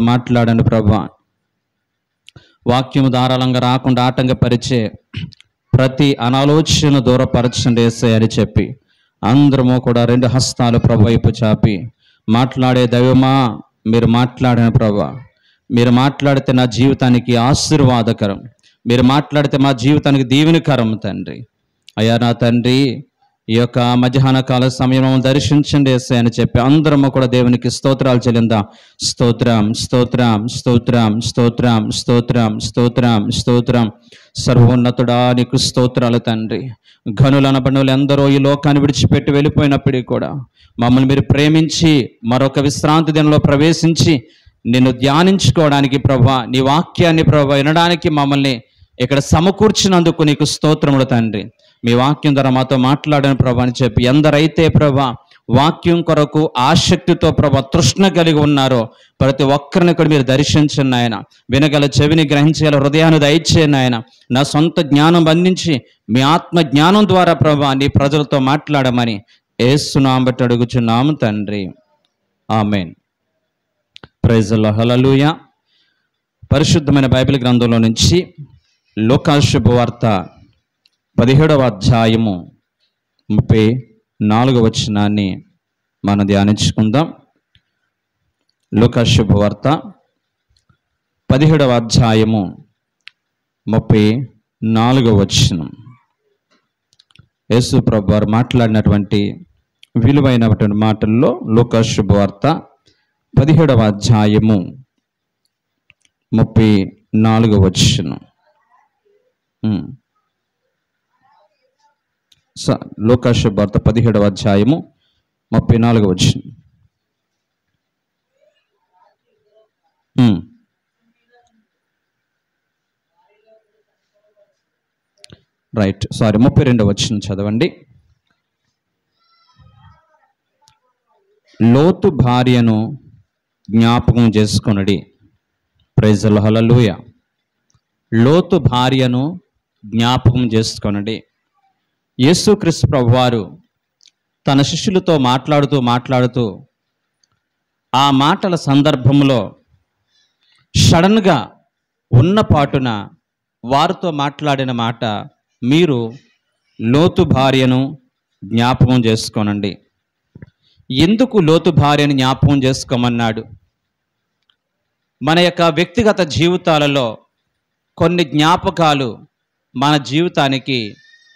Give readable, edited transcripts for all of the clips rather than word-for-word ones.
మాట్లాడండి ప్రభా. వాక్యము ధారాళంగా రాకుండా ఆటంకపరిచే ప్రతి అనాలోచన దూరపరచండి యేసయ్య అని చెప్పి అందరము కూడా రెండు హస్తాలు ప్రభు వైపు చాపి మాట్లాడే దైవమా మీరు మాట్లాడిన ప్రభా, మీరు మాట్లాడితే నా జీవితానికి ఆశీర్వాదకరం, మీరు మాట్లాడితే మా జీవితానికి దీవెనకరం తండ్రి. అయ్యా నా తండ్రి, ఈ యొక్క మధ్యాహ్న కాల సమయంలో దర్శించండి యేసయ్య అని చెప్పి అందరము కూడా దేవునికి స్తోత్రాలు చెల్లిందాం. స్తోత్రం స్తోత్రం స్తోత్రం స్తోత్రం స్తోత్రం స్తోత్రం స్తోత్రం. సర్వోన్నతుడా నీకు స్తోత్రాలు తండ్రి. ఘనులనబడులు ఎందరో ఈ లోకాన్ని విడిచిపెట్టి వెళ్ళిపోయినప్పటికీ కూడా మమ్మల్ని మీరు ప్రేమించి మరొక విశ్రాంతి దినంలో ప్రవేశించి నిన్ను ధ్యానించుకోవడానికి ప్రభా, నీ వాక్యాన్ని ప్రభా వినడానికి మమ్మల్ని ఇక్కడ సమకూర్చినందుకు నీకు స్తోత్రములు తండ్రి. మీ వాక్యం ద్వారా మాతో మాట్లాడిన ప్రభా అని చెప్పి ఎందరైతే ప్రభా వాక్యం కొరకు ఆసక్తితో ప్రభా తృష్ణ కలిగి ఉన్నారో ప్రతి ఒక్కరిని కూడా మీరు దర్శించండి ఆయన. వినగల చెవిని గ్రహించగల హృదయాన్ని దయచేయండి ఆయన. నా సొంత జ్ఞానం అందించి మీ ఆత్మ జ్ఞానం ద్వారా ప్రభా నీ ప్రజలతో మాట్లాడమని యేసు నామమున బట్టి అడుగుచున్నాము తండ్రి, ఆమేన్. ప్రైజ్ ది లార్డ్, హల్లెలూయా. పరిశుద్ధమైన బైబిల్ గ్రంథంలో నుంచి లూకా శుభవార్త 17వ అధ్యాయము 34వ వచనాన్ని మనం ధ్యానించుకుందాం. లూకా శుభవార్త 17వ అధ్యాయము 34వ వచనం. యేసు ప్రభు వారు మాట్లాడినటువంటి విలువైనటువంటి మాటల్లో లూకా శుభవార్త 17వ అధ్యాయము 34వ వచనం. లూకా శుభవార్త 17వ అధ్యాయము 34వ వచనం. రైట్, 32వ వచనం చదవండి. లోతు భార్యను జ్ఞాపకం చేసుకొనుడి. ప్రైజ్ ది లార్డ్, హల్లెలూయా. లోతు భార్యను జ్ఞాపకం చేసుకొనుడి. యేసుక్రీస్తు ప్రభువారు తన శిష్యులతో మాట్లాడుతూ ఆ మాటల సందర్భంలో సడన్గా ఉన్న పాటున వారితో మాట్లాడిన మాట, మీరు లోతు భార్యను జ్ఞాపకం చేసుకోనండి. ఎందుకు లోతు భార్యను జ్ఞాపకం చేసుకోమన్నాడు? మన యొక్క వ్యక్తిగత జీవితాలలో కొన్ని జ్ఞాపకాలు మన జీవితానికి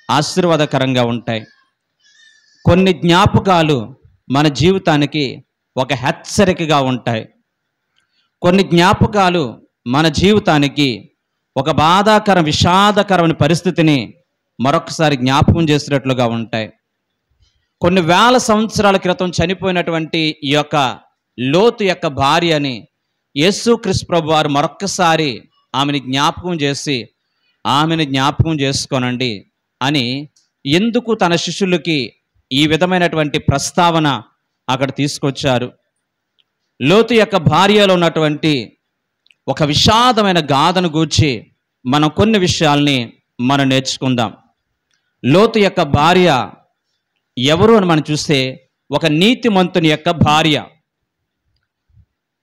ఆశీర్వాదకరంగా ఉంటాయి. కొన్ని జ్ఞాపకాలు మన జీవితానికి ఒక హెచ్చరికగా ఉంటాయి. కొన్ని జ్ఞాపకాలు మన జీవితానికి ఒక బాధాకర విషాదకరమైన పరిస్థితిని మరొకసారి జ్ఞాపకం చేసినట్లుగా ఉంటాయి. కొన్ని వేల సంవత్సరాల క్రితం చనిపోయినటువంటి ఈ యొక్క లోతు యొక్క భార్యని యేసుక్రీస్తు ప్రభు వారు మరొక్కసారి ఆమెని జ్ఞాపకం చేసి ఆమెను జ్ఞాపకం చేసుకోనండి అని ఎందుకు తన శిష్యులకి ఈ విధమైనటువంటి ప్రస్తావన అక్కడ తీసుకొచ్చారు? లోతు యొక్క భార్యలో ఉన్నటువంటి ఒక విషాదమైన గాథను గూర్చి మనం కొన్ని విషయాల్ని మనం నేర్చుకుందాం. లోతు యొక్క భార్య ఎవరు అని మనం చూస్తే ఒక నీతిమంతుని యొక్క భార్య.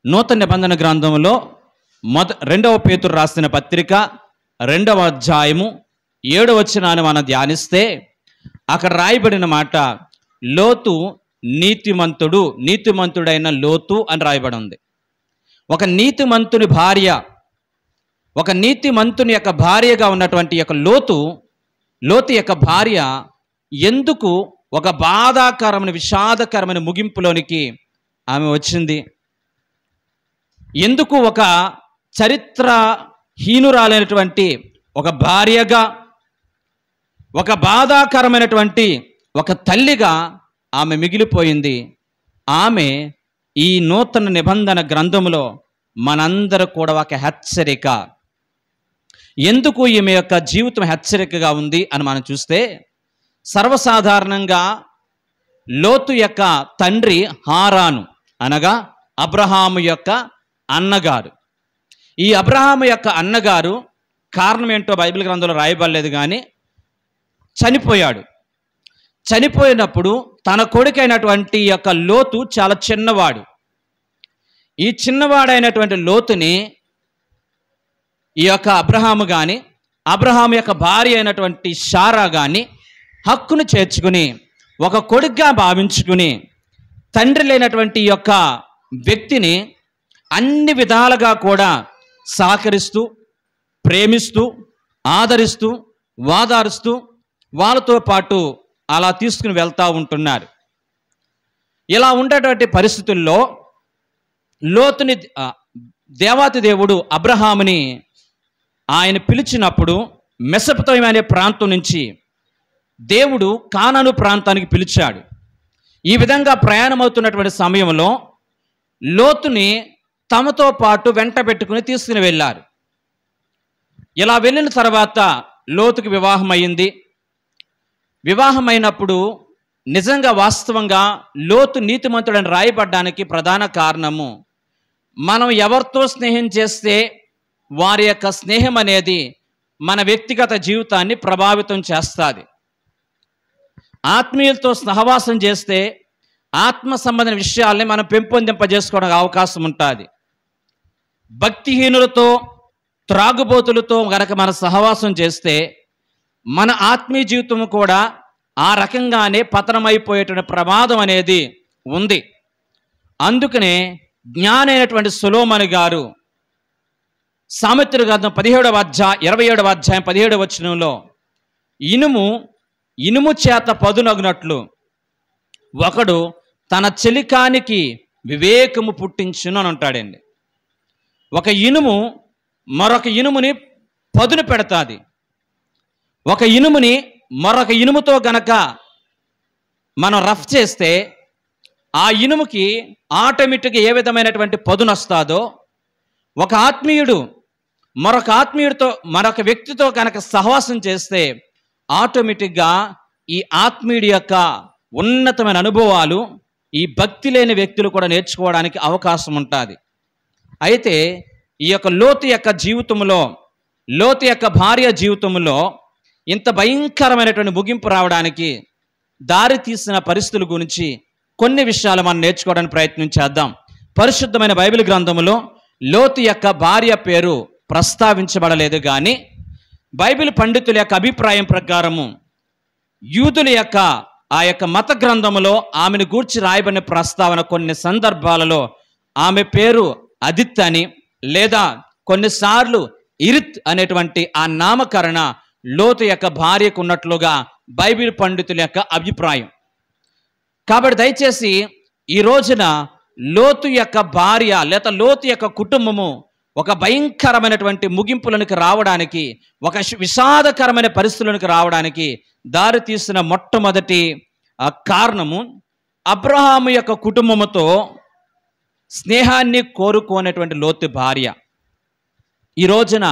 నూతన నిబంధన గ్రంథంలో 2వ పేతురు రాసిన పత్రిక 2వ అధ్యాయము 7వ వచనాన్ని మనం ధ్యానిస్తే అక్కడ రాయబడిన మాట, లోతు నీతిమంతుడైన లోతు అని రాయబడి ఉంది. ఒక నీతిమంతుని భార్య, ఒక నీతిమంతుని యొక్క భార్యగా ఉన్నటువంటి యొక్క లోతు యొక్క భార్య ఎందుకు ఒక బాధాకరమైన విషాదకరమైన ముగింపులోనికి ఆమె వచ్చింది? ఎందుకు ఒక చరిత్రహీనురాలైనటువంటి ఒక భార్యగా, ఒక బాధాకరమైనటువంటి ఒక తల్లిగా ఆమె మిగిలిపోయింది? ఆమె ఈ నూతన నిబంధన గ్రంథంలో మనందరూ కూడా ఒక హెచ్చరిక. ఎందుకు ఈమె యొక్క జీవితం హెచ్చరికగా ఉంది అని మనం చూస్తే, సర్వసాధారణంగా లోతు యొక్క తండ్రి హారాను అనగా అబ్రహాము యొక్క అన్నగారు. ఈ అబ్రహాము యొక్క అన్నగారు కారణం ఏంటో బైబిల్ గ్రంథంలో రాయబడలేదు, కానీ చనిపోయాడు. చనిపోయినప్పుడు తన కొడుకైనటువంటి యొక్క లోతు చాలా చిన్నవాడు. ఈ చిన్నవాడైనటువంటి లోతుని ఈ యొక్క అబ్రహాము కానీ, అబ్రహాము యొక్క భార్య అయినటువంటి శారా కానీ హక్కును చేర్చుకుని ఒక కొడుగ్గా భావించుకుని తండ్రి లేనటువంటి ఈ యొక్క వ్యక్తిని అన్ని విధాలుగా కూడా సహకరిస్తూ, ప్రేమిస్తూ, ఆదరిస్తూ, వాదారుస్తూ వాళ్ళతో పాటు అలా తీసుకుని వెళ్తూ ఉంటున్నారు. ఇలా ఉండేటువంటి పరిస్థితుల్లో లోతుని దేవాతి దేవుడు అబ్రహాముని ఆయన పిలిచినప్పుడు మెసొపొతామియా అనే ప్రాంతం నుంచి దేవుడు కానాను ప్రాంతానికి పిలిచాడు. ఈ విధంగా ప్రయాణమవుతున్నటువంటి సమయంలో లోతుని తమతో పాటు వెంట పెట్టుకుని తీసుకుని వెళ్ళారు. ఇలా వెళ్ళిన తర్వాత లోతుకి వివాహం అయింది. వివాహమైనప్పుడు నిజంగా వాస్తవంగా లోతు నీతిమంతుడని రాయబడ్డానికి ప్రధాన కారణము, మనం ఎవరితో స్నేహం చేస్తే వారి యొక్క స్నేహం అనేది మన వ్యక్తిగత జీవితాన్ని ప్రభావితం చేస్తుంది. ఆత్మీయులతో సహవాసం చేస్తే ఆత్మ సంబంధమైన విషయాల్ని మనం పెంపొందింపజేసుకోవడానికి అవకాశం ఉంటుంది. భక్తిహీనులతో, త్రాగుబోతులతో గనక మన సహవాసం చేస్తే మన ఆత్మీయ జీవితం కూడా ఆ రకంగానే పతనమైపోయేటువంటి ప్రమాదం అనేది ఉంది. అందుకనే జ్ఞానైనటువంటి సొలొమోను గారు సామెతల గ్రంథం 27వ అధ్యాయం 17వ వచనంలో ఇనుము చేత పదునగునట్లు ఒకడు తన చెలికానికి వివేకము పుట్టించును అని అంటాడండి. ఒక ఇనుము మరొక ఇనుముని పదును పెడతాది. ఒక ఇనుముని మరొక ఇనుముతో గనక మనం రఫ్ చేస్తే ఆ ఇనుముకి ఆటోమేటిక్గా ఏ విధమైనటువంటి పదును వస్తుందో, ఒక ఆత్మీయుడు మరొక వ్యక్తితో కనుక సహవాసం చేస్తే ఆటోమేటిక్గా ఈ ఆత్మీయుడి యొక్క ఉన్నతమైన అనుభవాలు ఈ భక్తి లేని వ్యక్తులు కూడా నేర్చుకోవడానికి అవకాశం ఉంటుంది. అయితే ఈ యొక్క లోతు యొక్క జీవితంలో, లోతు యొక్క భార్య జీవితంలో ఇంత భయంకరమైనటువంటి ముగింపు రావడానికి దారి తీసిన పరిస్థితుల గురించి కొన్ని విషయాలు మనం నేర్చుకోవడానికి ప్రయత్నం చేద్దాం. పరిశుద్ధమైన బైబిల్ గ్రంథంలో లోతు యొక్క భార్య పేరు ప్రస్తావించబడలేదు, కానీ బైబిల్ పండితుల యొక్క అభిప్రాయం ప్రకారము యూదుల యొక్క ఆ యొక్క మత గ్రంథములో ఆమెను గూర్చి రాయబడిన ప్రస్తావన కొన్ని సందర్భాలలో ఆమె పేరు అదిత్ అని, లేదా కొన్నిసార్లు ఇరిత్ అనేటువంటి ఆ నామకరణ లోతు యొక్క భార్యకు ఉన్నట్లుగా బైబిల్ పండితుల యొక్క అభిప్రాయం. కాబట్టి దయచేసి ఈ రోజున లోతు యొక్క భార్య లేదా లోతు యొక్క కుటుంబము ఒక భయంకరమైనటువంటి ముగింపులకు రావడానికి, ఒక విషాదకరమైన పరిస్థితులకు రావడానికి దారి తీసిన మొట్టమొదటి కారణము అబ్రహాము యొక్క కుటుంబముతో స్నేహాన్ని కోరుకోనేటువంటి లోతు భార్య. ఈ రోజున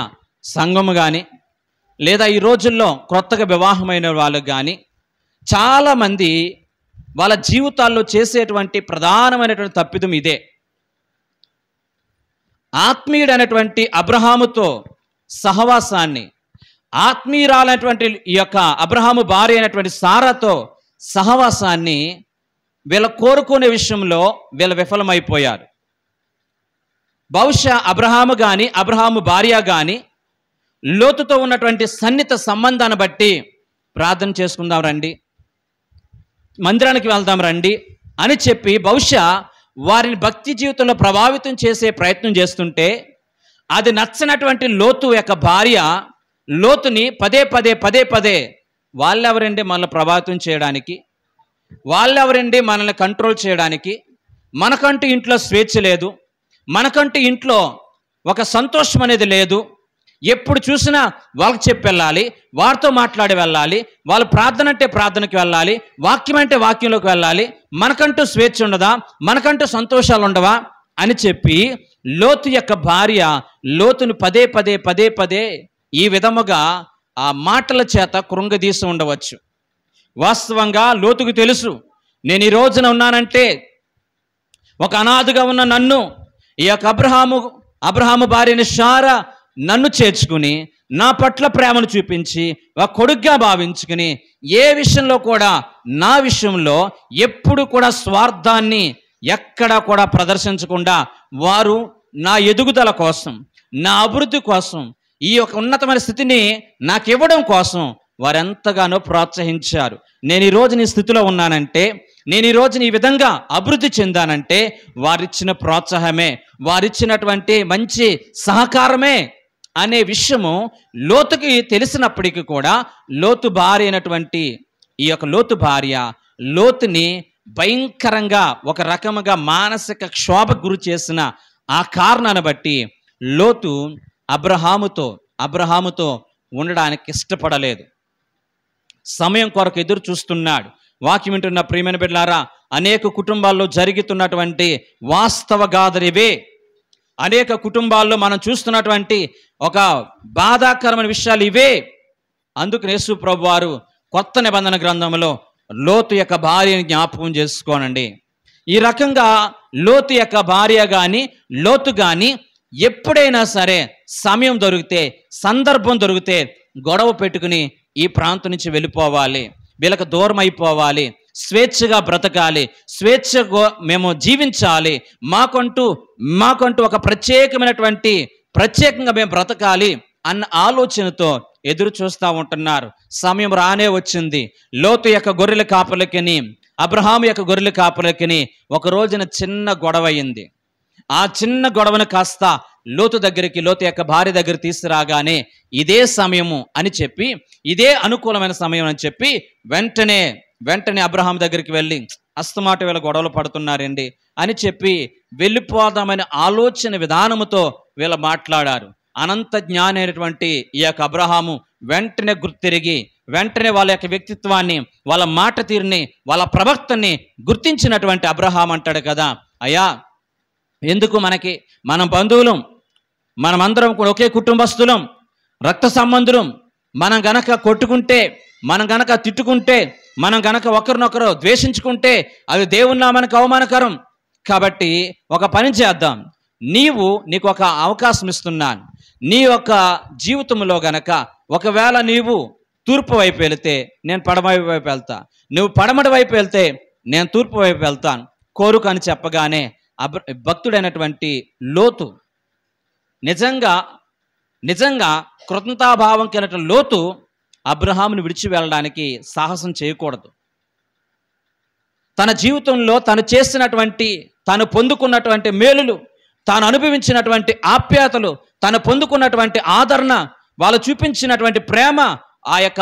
సంఘము కానీ, లేదా ఈ రోజుల్లో క్రొత్తగా వివాహమైన వాళ్ళు కానీ చాలామంది వాళ్ళ జీవితాల్లో చేసేటువంటి ప్రధానమైనటువంటి తప్పిదం ఇదే. ఆత్మీయుడైనటువంటి అబ్రహాముతో సహవాసాన్ని, ఆత్మీయురాలైనటువంటి ఈ యొక్క అబ్రహాము భార్య అయినటువంటి సారాతో సహవాసాన్ని వీళ్ళ కోరుకునే విషయంలో వీళ్ళు విఫలమైపోయారు. బహుశా అబ్రహాము కానీ, అబ్రహాము భార్య కానీ లోతుతో ఉన్నటువంటి సన్నిహిత సంబంధాన్ని బట్టి ప్రార్థన చేసుకుందాం రండి, మందిరానికి వెళ్దాం రండి అని చెప్పి బహుశా వారిని భక్తి జీవితంలో ప్రభావితం చేసే ప్రయత్నం చేస్తుంటే, అది నచ్చనటువంటి లోతు యొక్క భార్య లోతుని పదే పదే వాళ్ళెవరండి మనల్ని ప్రభావితం చేయడానికి, వాళ్ళెవరండి మనల్ని కంట్రోల్ చేయడానికి, మనకంటూ ఇంట్లో స్వేచ్ఛ లేదు, మనకంటూ ఇంట్లో ఒక సంతోషం అనేది లేదు, ఎప్పుడు చూసినా వాళ్ళకి చెప్పి వెళ్ళాలి, వారితో మాట్లాడి వెళ్ళాలి, వాళ్ళు ప్రార్థన అంటే ప్రార్థనకి వెళ్ళాలి, వాక్యం అంటే వాక్యంలోకి వెళ్ళాలి, మనకంటూ స్వేచ్ఛ ఉండదా, మనకంటూ సంతోషాలు ఉండవా అని చెప్పి లోతు యొక్క భార్య లోతును పదే ఈ విధముగా ఆ మాటల చేత కృంగదీసి ఉండవచ్చు. వాస్తవంగా లోతుకు తెలుసు, నేను ఈ రోజున ఉన్నానంటే ఒక అనాథగా ఉన్న నన్ను ఈ యొక్క అబ్రహాము భార్యని శారా నన్ను చేర్చుకుని నా పట్ల ప్రేమను చూపించి ఒక కొడుగ్గా భావించుకుని ఏ విషయంలో కూడా నా విషయంలో ఎప్పుడు కూడా స్వార్థాన్ని ఎక్కడా కూడా ప్రదర్శించకుండా వారు నా ఎదుగుదల కోసం, నా అభివృద్ధి కోసం, ఈ యొక్క ఉన్నతమైన స్థితిని నాకు ఇవ్వడం కోసం వారెంతగానో ప్రోత్సహించారు. నేను ఈరోజు నీ స్థితిలో ఉన్నానంటే, నేను ఈరోజు ఈ విధంగా అభివృద్ధి చెందానంటే వారిచ్చిన ప్రోత్సాహమే, వారిచ్చినటువంటి మంచి సహకారమే అనే విషయము లోతుకి తెలిసినప్పటికీ కూడా లోతు భార్య అయినటువంటి ఈ యొక్క లోతు భార్య లోతుని భయంకరంగా ఒక రకముగా మానసిక క్షోభకు గురి చేసిన ఆ కారణాన్ని బట్టి లోతు అబ్రహాముతో ఉండడానికి ఇష్టపడలేదు. సమయం కొరకు ఎదురు చూస్తున్నాడు. వాక్యం వింటున్న ప్రియమైన బిడ్డలారా, అనేక కుటుంబాల్లో జరుగుతున్నటువంటి వాస్తవ గాథలు ఇవే. అనేక కుటుంబాల్లో మనం చూస్తున్నటువంటి ఒక బాధాకరమైన విషయాలు ఇవే. అందుకని యేసు ప్రభువు వారు కొత్త నిబంధన గ్రంథంలో లోతు యొక్క భార్యని జ్ఞాపకం చేసుకోనండి. ఈ రకంగా లోతు యొక్క భార్య కానీ లోతు కానీ ఎప్పుడైనా సరే సమయం దొరికితే, సందర్భం దొరికితే గొడవ పెట్టుకుని ఈ ప్రాంతం నుంచి వెళ్ళిపోవాలి, వీళ్ళకి దూరం అయిపోవాలి, స్వేచ్ఛగా బ్రతకాలి, స్వేచ్ఛగా మేము జీవించాలి, మాకంటూ ఒక ప్రత్యేకంగా మేము బ్రతకాలి అన్న ఆలోచనతో ఎదురు చూస్తూ ఉంటున్నారు. సమయం రానే వచ్చింది. లోతు యొక్క గొర్రెల కాపలకిని అబ్రహాము యొక్క గొర్రెల కాపలకిని ఒక రోజున చిన్న గొడవ అయింది. ఆ చిన్న గొడవను కాస్త లోతు యొక్క భార్య దగ్గర తీసుకురాగానే ఇదే సమయము అని చెప్పి, ఇదే అనుకూలమైన సమయం అని చెప్పి వెంటనే అబ్రహాం దగ్గరికి వెళ్ళి, అస్తమాట వీళ్ళ గొడవలు పడుతున్నారండి అని చెప్పి వెళ్ళిపోదామనే ఆలోచన విధానముతో వీళ్ళు మాట్లాడారు. అనంత జ్ఞాని అయినటువంటి ఈ యొక్క అబ్రహాము వెంటనే గుర్తిరిగి, వెంటనే వాళ్ళ యొక్క వ్యక్తిత్వాన్ని, వాళ్ళ మాట తీరుని, వాళ్ళ ప్రవక్తని గుర్తించినటువంటి అబ్రహాం అంటాడు కదా, అయ్యా ఎందుకు మనం బంధువులం, మనమందరం కూడా ఒకే కుటుంబస్తులం, రక్త సంబంధులం, మనం గనక కొట్టుకుంటే, మనం గనక తిట్టుకుంటే, మనం గనక ఒకరినొకరు ద్వేషించుకుంటే అది దేవుని నామానికి అవమానకరం. కాబట్టి ఒక పని చేద్దాం, నీకు ఒక అవకాశం ఇస్తున్నాను. నీ యొక్క జీవితంలో గనక ఒకవేళ నీవు తూర్పు వైపు వెళితే నేను పడమటి వైపు వెళ్తా, నువ్వు పడమటి వైపు వెళ్తే నేను తూర్పు వైపు వెళ్తాను, కోరుకు అని చెప్పగానే భక్తుడైనటువంటి లోతు నిజంగా కృతజ్ఞతాభావం కలిగిన లోతు అబ్రహాముని విడిచి వెళ్ళడానికి సాహసం చేయకూడదు. తన జీవితంలో తను పొందుకున్నటువంటి మేలులు, తాను అనుభవించినటువంటి ఆప్యాయతలు, తను పొందుకున్నటువంటి ఆదరణ, వాళ్ళు చూపించినటువంటి ప్రేమ ఆ యొక్క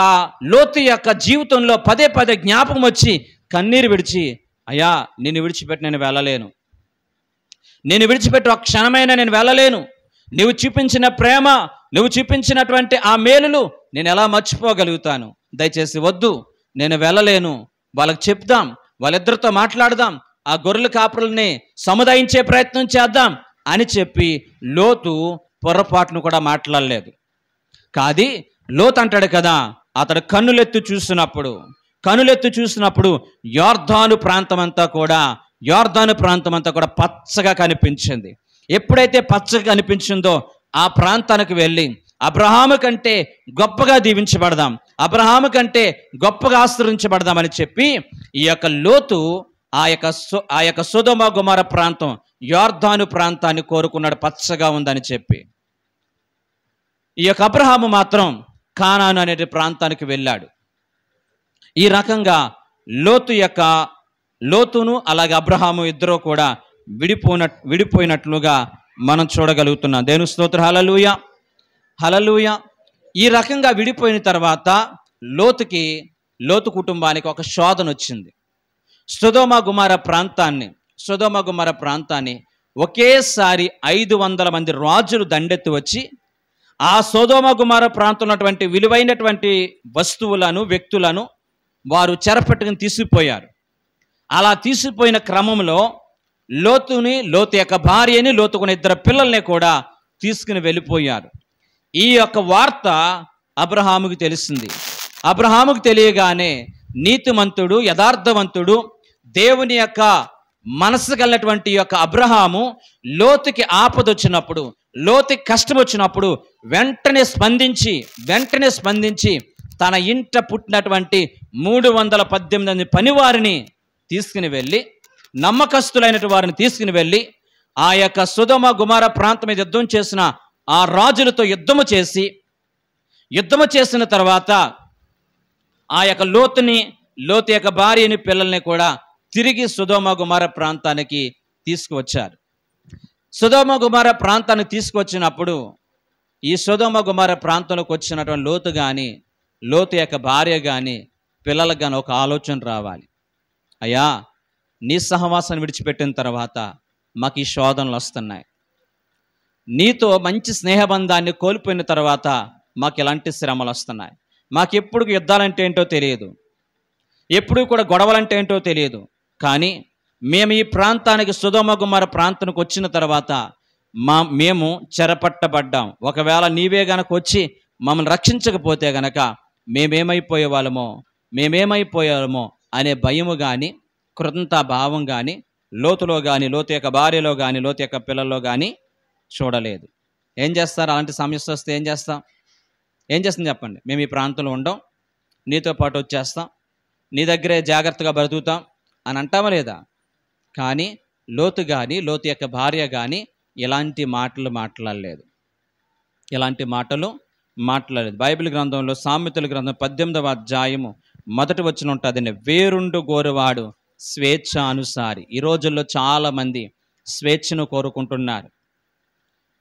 లోతు యొక్క జీవితంలో పదే జ్ఞాపకం వచ్చి కన్నీరు విడిచి, అయ్యా నిన్ను విడిచిపెట్టి నేను వెళ్ళలేను, నేను విడిచిపెట్టి ఒక క్షణమైనా నేను వెళ్ళలేను, నువ్వు చూపించిన ప్రేమ, నువ్వు చూపించినటువంటి ఆ మేలులు నేను ఎలా మర్చిపోగలుగుతాను, దయచేసి వద్దు, నేను వెళ్ళలేను, వాళ్ళకి చెప్దాం, వాళ్ళిద్దరితో మాట్లాడదాం, ఆ గొర్రెల కాపురుల్ని సముదాయించే ప్రయత్నం చేద్దాం అని చెప్పి లోతు పొరపాటును కూడా మాట్లాడలేదు. కాది లోతు అంటాడు కదా, అతడు కన్నులెత్తి చూసినప్పుడు యోర్దాను ప్రాంతం అంతా కూడా పచ్చగా కనిపించింది. ఎప్పుడైతే పచ్చగా కనిపించిందో ఆ ప్రాంతానికి వెళ్ళి అబ్రహాము కంటే గొప్పగా దీవించబడదాం, అబ్రహాము కంటే గొప్పగా ఆశ్రయించబడదామని చెప్పి ఈ యొక్క లోతు ఆ యొక్క సొదొమ గొమొర్రా ప్రాంతం, యోర్దాను ప్రాంతాన్ని కోరుకున్నాడు, పచ్చగా ఉందని చెప్పి. ఈ యొక్క అబ్రహాము మాత్రం కానాను అనే ప్రాంతానికి వెళ్ళాడు. ఈ రకంగా లోతును అలాగే అబ్రహాము ఇద్దరు కూడా విడిపోయినట్లుగా మనం చూడగలుగుతున్నాం. దేవుని స్తోత్రం, హల్లెలూయా హల్లెలూయా. ఈ రకంగా విడిపోయిన తర్వాత లోతు కుటుంబానికి ఒక శోధన వచ్చింది. సొదొమ గొమొర్రా ప్రాంతాన్ని ఒకేసారి 500 మంది రాజులు దండెత్తి వచ్చి ఆ సొదొమ గొమొర్రా ప్రాంతంలో ఉన్నటువంటి విలువైనటువంటి వస్తువులను, వ్యక్తులను వారు చెరపట్టుకుని తీసుకుపోయారు. అలా తీసుకుపోయిన క్రమంలో లోతు యొక్క భార్యని, లోతుకున్న 2 పిల్లల్ని కూడా తీసుకుని వెళ్ళిపోయారు. ఈ యొక్క వార్త అబ్రహాముకి తెలిసింది. అబ్రహాముకి తెలియగానే నీతిమంతుడు, యథార్థవంతుడు, దేవుని యొక్క మనసు కలిగినటువంటి యొక్క అబ్రహాము లోతుకి ఆపద వచ్చినప్పుడు, లోతుకి కష్టం వచ్చినప్పుడు వెంటనే స్పందించి తన ఇంట పుట్టినటువంటి 318 పనివారిని తీసుకుని వెళ్ళి నమ్మకస్తులైన వారిని తీసుకుని వెళ్ళి ఆ యొక్క సొదొమ గొమొర్రా ప్రాంతం మీద యుద్ధం చేసిన ఆ రాజులతో యుద్ధము చేసిన తర్వాత ఆ యొక్క లోతు యొక్క భార్యని పిల్లల్ని కూడా తిరిగి సొదొమ గొమొర్రా ప్రాంతానికి తీసుకువచ్చారు. సొదొమ గొమొర్రా ప్రాంతానికి తీసుకువచ్చినప్పుడు ఈ సొదొమ గొమొర్రా ప్రాంతంలోకి వచ్చినటువంటి లోతు యొక్క భార్య కానీ పిల్లలకు కానీ ఒక ఆలోచన రావాలి. అయ్యా, నీ సహవాసాన్ని విడిచిపెట్టిన తర్వాత మాకు ఈ శోధనలు వస్తున్నాయి. నీతో మంచి స్నేహబంధాన్ని కోల్పోయిన తర్వాత మాకు ఎలాంటి శ్రమలు వస్తున్నాయి. మాకెప్పుడు యుద్ధాలంటే ఏంటో తెలియదు, ఎప్పుడు కూడా గొడవలంటే ఏంటో తెలియదు. కానీ మేము ఈ ప్రాంతానికి సొదొమ గొమొర్రా ప్రాంతానికి వచ్చిన తర్వాత మేము చెరపట్టబడ్డాం. ఒకవేళ నీవే గనక వచ్చి మమ్మల్ని రక్షించకపోతే గనక మేమేమైపోయామో అనే భయము కానీ కృతజ్ఞతాభావం కానీ లోతులో కానీ, లోతు యొక్క భార్యలో కానీ, లోతు యొక్క పిల్లల్లో కానీ చూడలేదు. ఏం చేస్తారు? అలాంటి సమస్య వస్తే ఏం చేస్తాం చెప్పండి? మేము ఈ ప్రాంతంలో ఉండం, నీతో పాటు వచ్చేస్తాం, నీ దగ్గరే జాగ్రత్తగా బ్రతుకుతాం అని అంటామా లేదా? కానీ లోతు యొక్క భార్య కానీ ఇలాంటి మాటలు మాట్లాడలేదు. బైబిల్ గ్రంథంలో సామెతల గ్రంథం 18వ అధ్యాయము 1వ వచనం ఉంటుంది, వేరుండు గోరువాడు స్వేచ్ఛ అనుసారి. ఈ రోజుల్లో చాలామంది స్వేచ్ఛను కోరుకుంటున్నారు.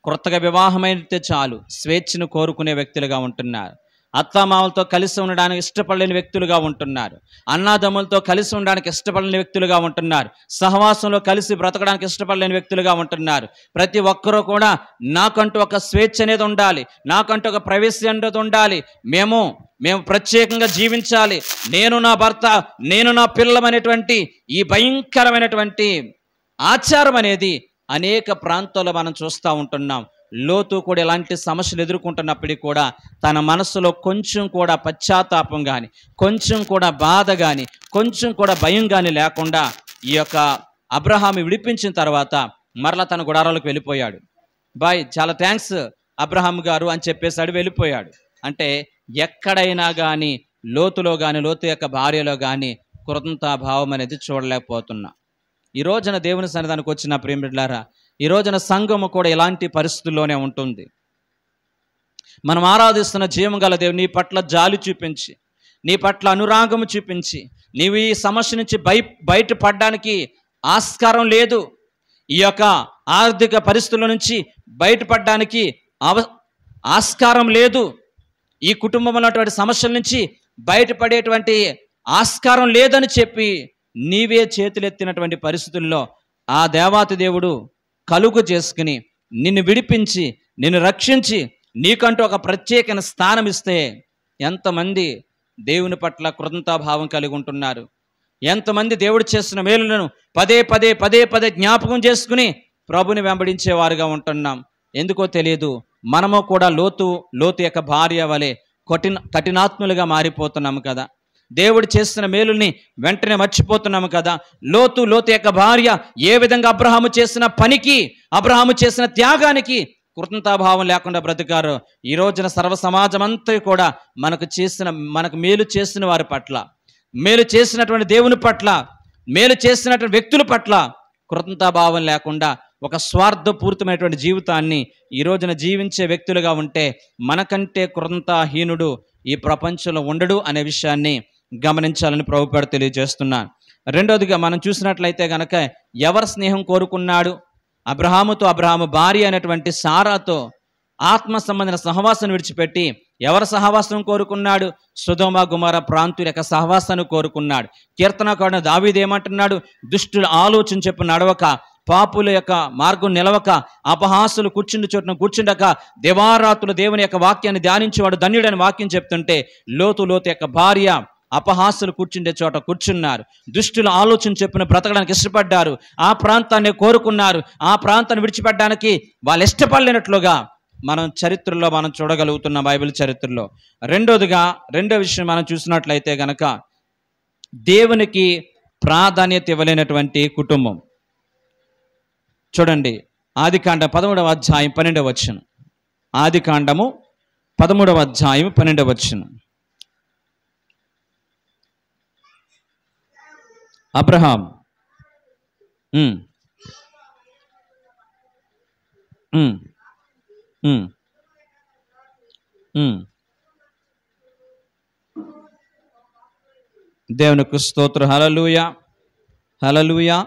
కొత్తగా వివాహమైతే చాలు స్వేచ్ఛను కోరుకునే వ్యక్తులుగా ఉంటున్నారు. అత్తామామలతో కలిసి ఉండడానికి ఇష్టపడలేని వ్యక్తులుగా ఉంటున్నారు. అన్నాదమ్ములతో కలిసి ఉండడానికి ఇష్టపడలేని వ్యక్తులుగా ఉంటున్నారు. సహవాసంలో కలిసి బ్రతకడానికి ఇష్టపడలేని వ్యక్తులుగా ఉంటున్నారు. ప్రతి ఒక్కరూ కూడా నాకంటూ ఒక స్వేచ్ఛ అనేది ఉండాలి, నాకంటూ ఒక ప్రైవసీ అనేది ఉండాలి, మేము ప్రత్యేకంగా జీవించాలి, నేను నా భర్త, నేను నా పిల్లలనేటువంటి ఈ భయంకరమైనటువంటి ఆచారం అనేది అనేక ప్రాంతాల్లో మనం చూస్తూ ఉంటున్నాం. లోతు కూడా ఎలాంటి సమస్యలు ఎదుర్కొంటున్నప్పటికీ కూడా తన మనసులో కొంచెం కూడా పశ్చాత్తాపం కానీ, కొంచెం కూడా బాధ కానీ, కొంచెం కూడా భయం కానీ లేకుండా ఈ యొక్క అబ్రహాము విడిపించిన తర్వాత మరలా తన గుడారాలకు వెళ్ళిపోయాడు. బాయ్, చాలా థ్యాంక్స్ అబ్రహాం గారు అని చెప్పేసాడు, వెళ్ళిపోయాడు. అంటే ఎక్కడైనా కానీ లోతులో కానీ, లోతు యొక్క భార్యలో కానీ కృతజ్ఞతాభావం అనేది చూడలేకపోతున్నా. ఈ రోజున దేవుని సన్నిధానికి వచ్చిన ప్రియమిత్రులారా, ఈ రోజున సంఘము కూడా ఇలాంటి పరిస్థితుల్లోనే ఉంటుంది. మనం ఆరాధిస్తున్న జీవం గల దేవుడు నీ పట్ల జాలి చూపించి, నీ పట్ల అనురాగము చూపించి, నీవు ఈ సమస్య నుంచి బయటపడడానికి ఆస్కారం లేదు, ఈ యొక్క ఆర్థిక పరిస్థితుల నుంచి బయటపడడానికి ఆస్కారం లేదు, ఈ కుటుంబంలో ఉన్నటువంటి సమస్యల నుంచి బయటపడేటువంటి ఆస్కారం లేదని చెప్పి నీవే చేతులెత్తినటువంటి పరిస్థితుల్లో ఆ దేవాతి దేవుడు కలుగు చేసుకుని నిన్ను విడిపించి, నిన్ను రక్షించి, నీకంటూ ఒక ప్రత్యేకమైన స్థానం ఇస్తే ఎంతమంది దేవుని పట్ల కృతజ్ఞతాభావం కలిగి ఉంటున్నారు? ఎంతమంది దేవుడు చేస్తున్న మేలులను పదే పదే జ్ఞాపకం చేసుకుని ప్రభుని వెంబడించేవారుగా ఉంటున్నాం. ఎందుకో తెలియదు, మనము కూడా లోతు యొక్క భార్య వలె కఠినాత్ములుగా మారిపోతున్నాము కదా. దేవుడు చేస్తున్న మేలుల్ని వెంటనే మర్చిపోతున్నాము కదా. లోతు యొక్క భార్య ఏ విధంగా అబ్రహాము చేసిన పనికి, అబ్రహాము చేసిన త్యాగానికి కృతజ్ఞతాభావం లేకుండా బ్రతికారు. ఈ రోజున సర్వ సమాజం అంతా కూడా మనకు మేలు చేసిన వారి పట్ల, మేలు చేసినటువంటి దేవుని పట్ల, మేలు చేసినటువంటి వ్యక్తుల పట్ల కృతజ్ఞతాభావం లేకుండా ఒక స్వార్థపూరితమైనటువంటి జీవితాన్ని ఈ రోజున జీవించే వ్యక్తులుగా ఉంటే మనకంటే కృతజ్ఞతాహీనుడు ఈ ప్రపంచంలో ఉండడు అనే విషయాన్ని గమనించాలని ప్రభువుపేట తెలియజేస్తున్నాను. రెండోదిగా మనం చూసినట్లయితే కనుక ఎవరు స్నేహం కోరుకున్నాడు? అబ్రహాము భార్య అయినటువంటి సారాతో ఆత్మ సంబంధించిన సహవాసాన్ని విడిచిపెట్టి ఎవరు సహవాసం కోరుకున్నాడు? సొదొమ గొమొర్రా ప్రాంతుల యొక్క సహవాసాన్ని కోరుకున్నాడు. కీర్తనకారుడు దావీదు ఏమంటున్నాడు? దుష్టుల ఆలోచన చెప్పు నడవక, పాపుల యొక్క మార్గం నిలవక, అపహాసులు కూర్చుండి చోటున కూర్చుండక, దేవారాత్రులు దేవుని యొక్క వాక్యాన్ని ధ్యానించేవాడు ధన్యుడని వాక్యం చెప్తుంటే లోతు యొక్క భార్య అపహాసులు కూర్చుండే చోట కూర్చున్నారు. దుష్టుల ఆలోచన చెప్పిన బ్రతకడానికి ఇష్టపడ్డారు, ఆ ప్రాంతాన్ని కోరుకున్నారు. ఆ ప్రాంతాన్ని విడిచిపెట్టడానికి వాళ్ళు ఇష్టపడలేనట్లుగా మనం చరిత్రలో మనం చూడగలుగుతున్నాం, బైబిల్ చరిత్రలో. రెండో విషయం మనం చూసినట్లయితే గనక దేవునికి ప్రాధాన్యత ఇవ్వలేనటువంటి కుటుంబం. చూడండి, ఆదికాండం 13వ అధ్యాయం 12వ వచనం. ఆదికాండము 13వ అధ్యాయం 12వ వచనం. అబ్రహాం ఉమ్, ఉమ్, ఉమ్, ఉమ్. దేవునికి స్తోత్రం. హల్లెలూయా, హల్లెలూయా.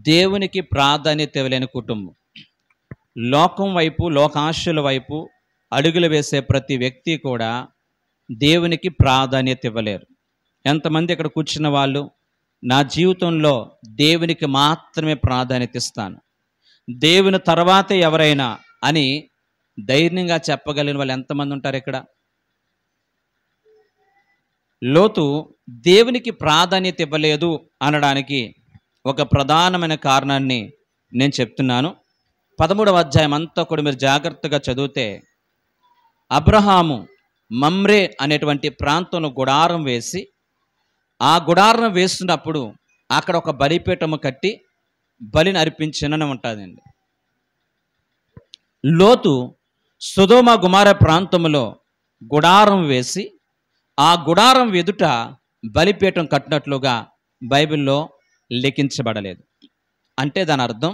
దేవునికి ప్రాధాన్యత ఇవ్వలేని కుటుంబం, లోకం వైపు లోకాశల వైపు అడుగులు వేసే ప్రతి వ్యక్తి కూడా దేవునికి ప్రాధాన్యత ఇవ్వలేరు. ఎంతమంది ఇక్కడ కూర్చున్న వాళ్ళు నా జీవితంలో దేవునికి మాత్రమే ప్రాధాన్యత ఇస్తాను, దేవుని తర్వాతే ఎవరైనా అని ధైర్యంగా చెప్పగలిగిన వాళ్ళు ఎంతమంది ఉంటారు ఇక్కడ? లోతు దేవునికి ప్రాధాన్యత ఇవ్వలేదు అనడానికి ఒక ప్రధానమైన కారణాన్ని నేను చెప్తున్నాను. 13వ అధ్యాయం అంతా కూడా మీరు జాగ్రత్తగా చదివితే, అబ్రహాము మమ్రే అనేటువంటి ప్రాంతంలో గుడారం వేసి, ఆ గుడారం వేస్తున్నప్పుడు అక్కడ ఒక బలిపీఠము కట్టి బలిని అర్పించినని ఉంటుందండి. లోతు సొదొమ గుమార ప్రాంతంలో గుడారం వేసి ఆ గుడారం ఎదుట బలిపీఠం కట్టినట్లుగా బైబిల్లో లిఖించబడలేదు. అంటే దాని అర్థం,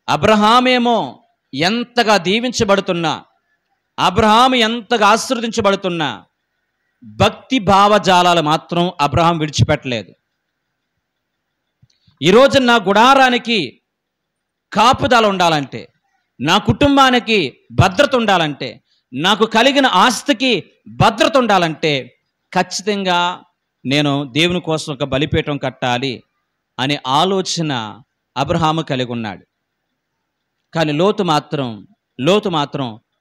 అబ్రహామేమో ఎంతగా దీవించబడుతున్నా, అబ్రహాము ఎంతగా ఆశీర్వదించబడుతున్నా, భక్తి భావజాలాలు మాత్రం అబ్రహాం విడిచిపెట్టలేదు. ఈరోజు నా గుడారానికి కాపుదల ఉండాలంటే, నా కుటుంబానికి భద్రత ఉండాలంటే, నాకు కలిగిన ఆస్తికి భద్రత ఉండాలంటే ఖచ్చితంగా నేను దేవుని కోసం ఒక బలిపీఠం కట్టాలి అనే ఆలోచన అబ్రహాము కలిగి ఉన్నాడు. కానీ లోతు మాత్రం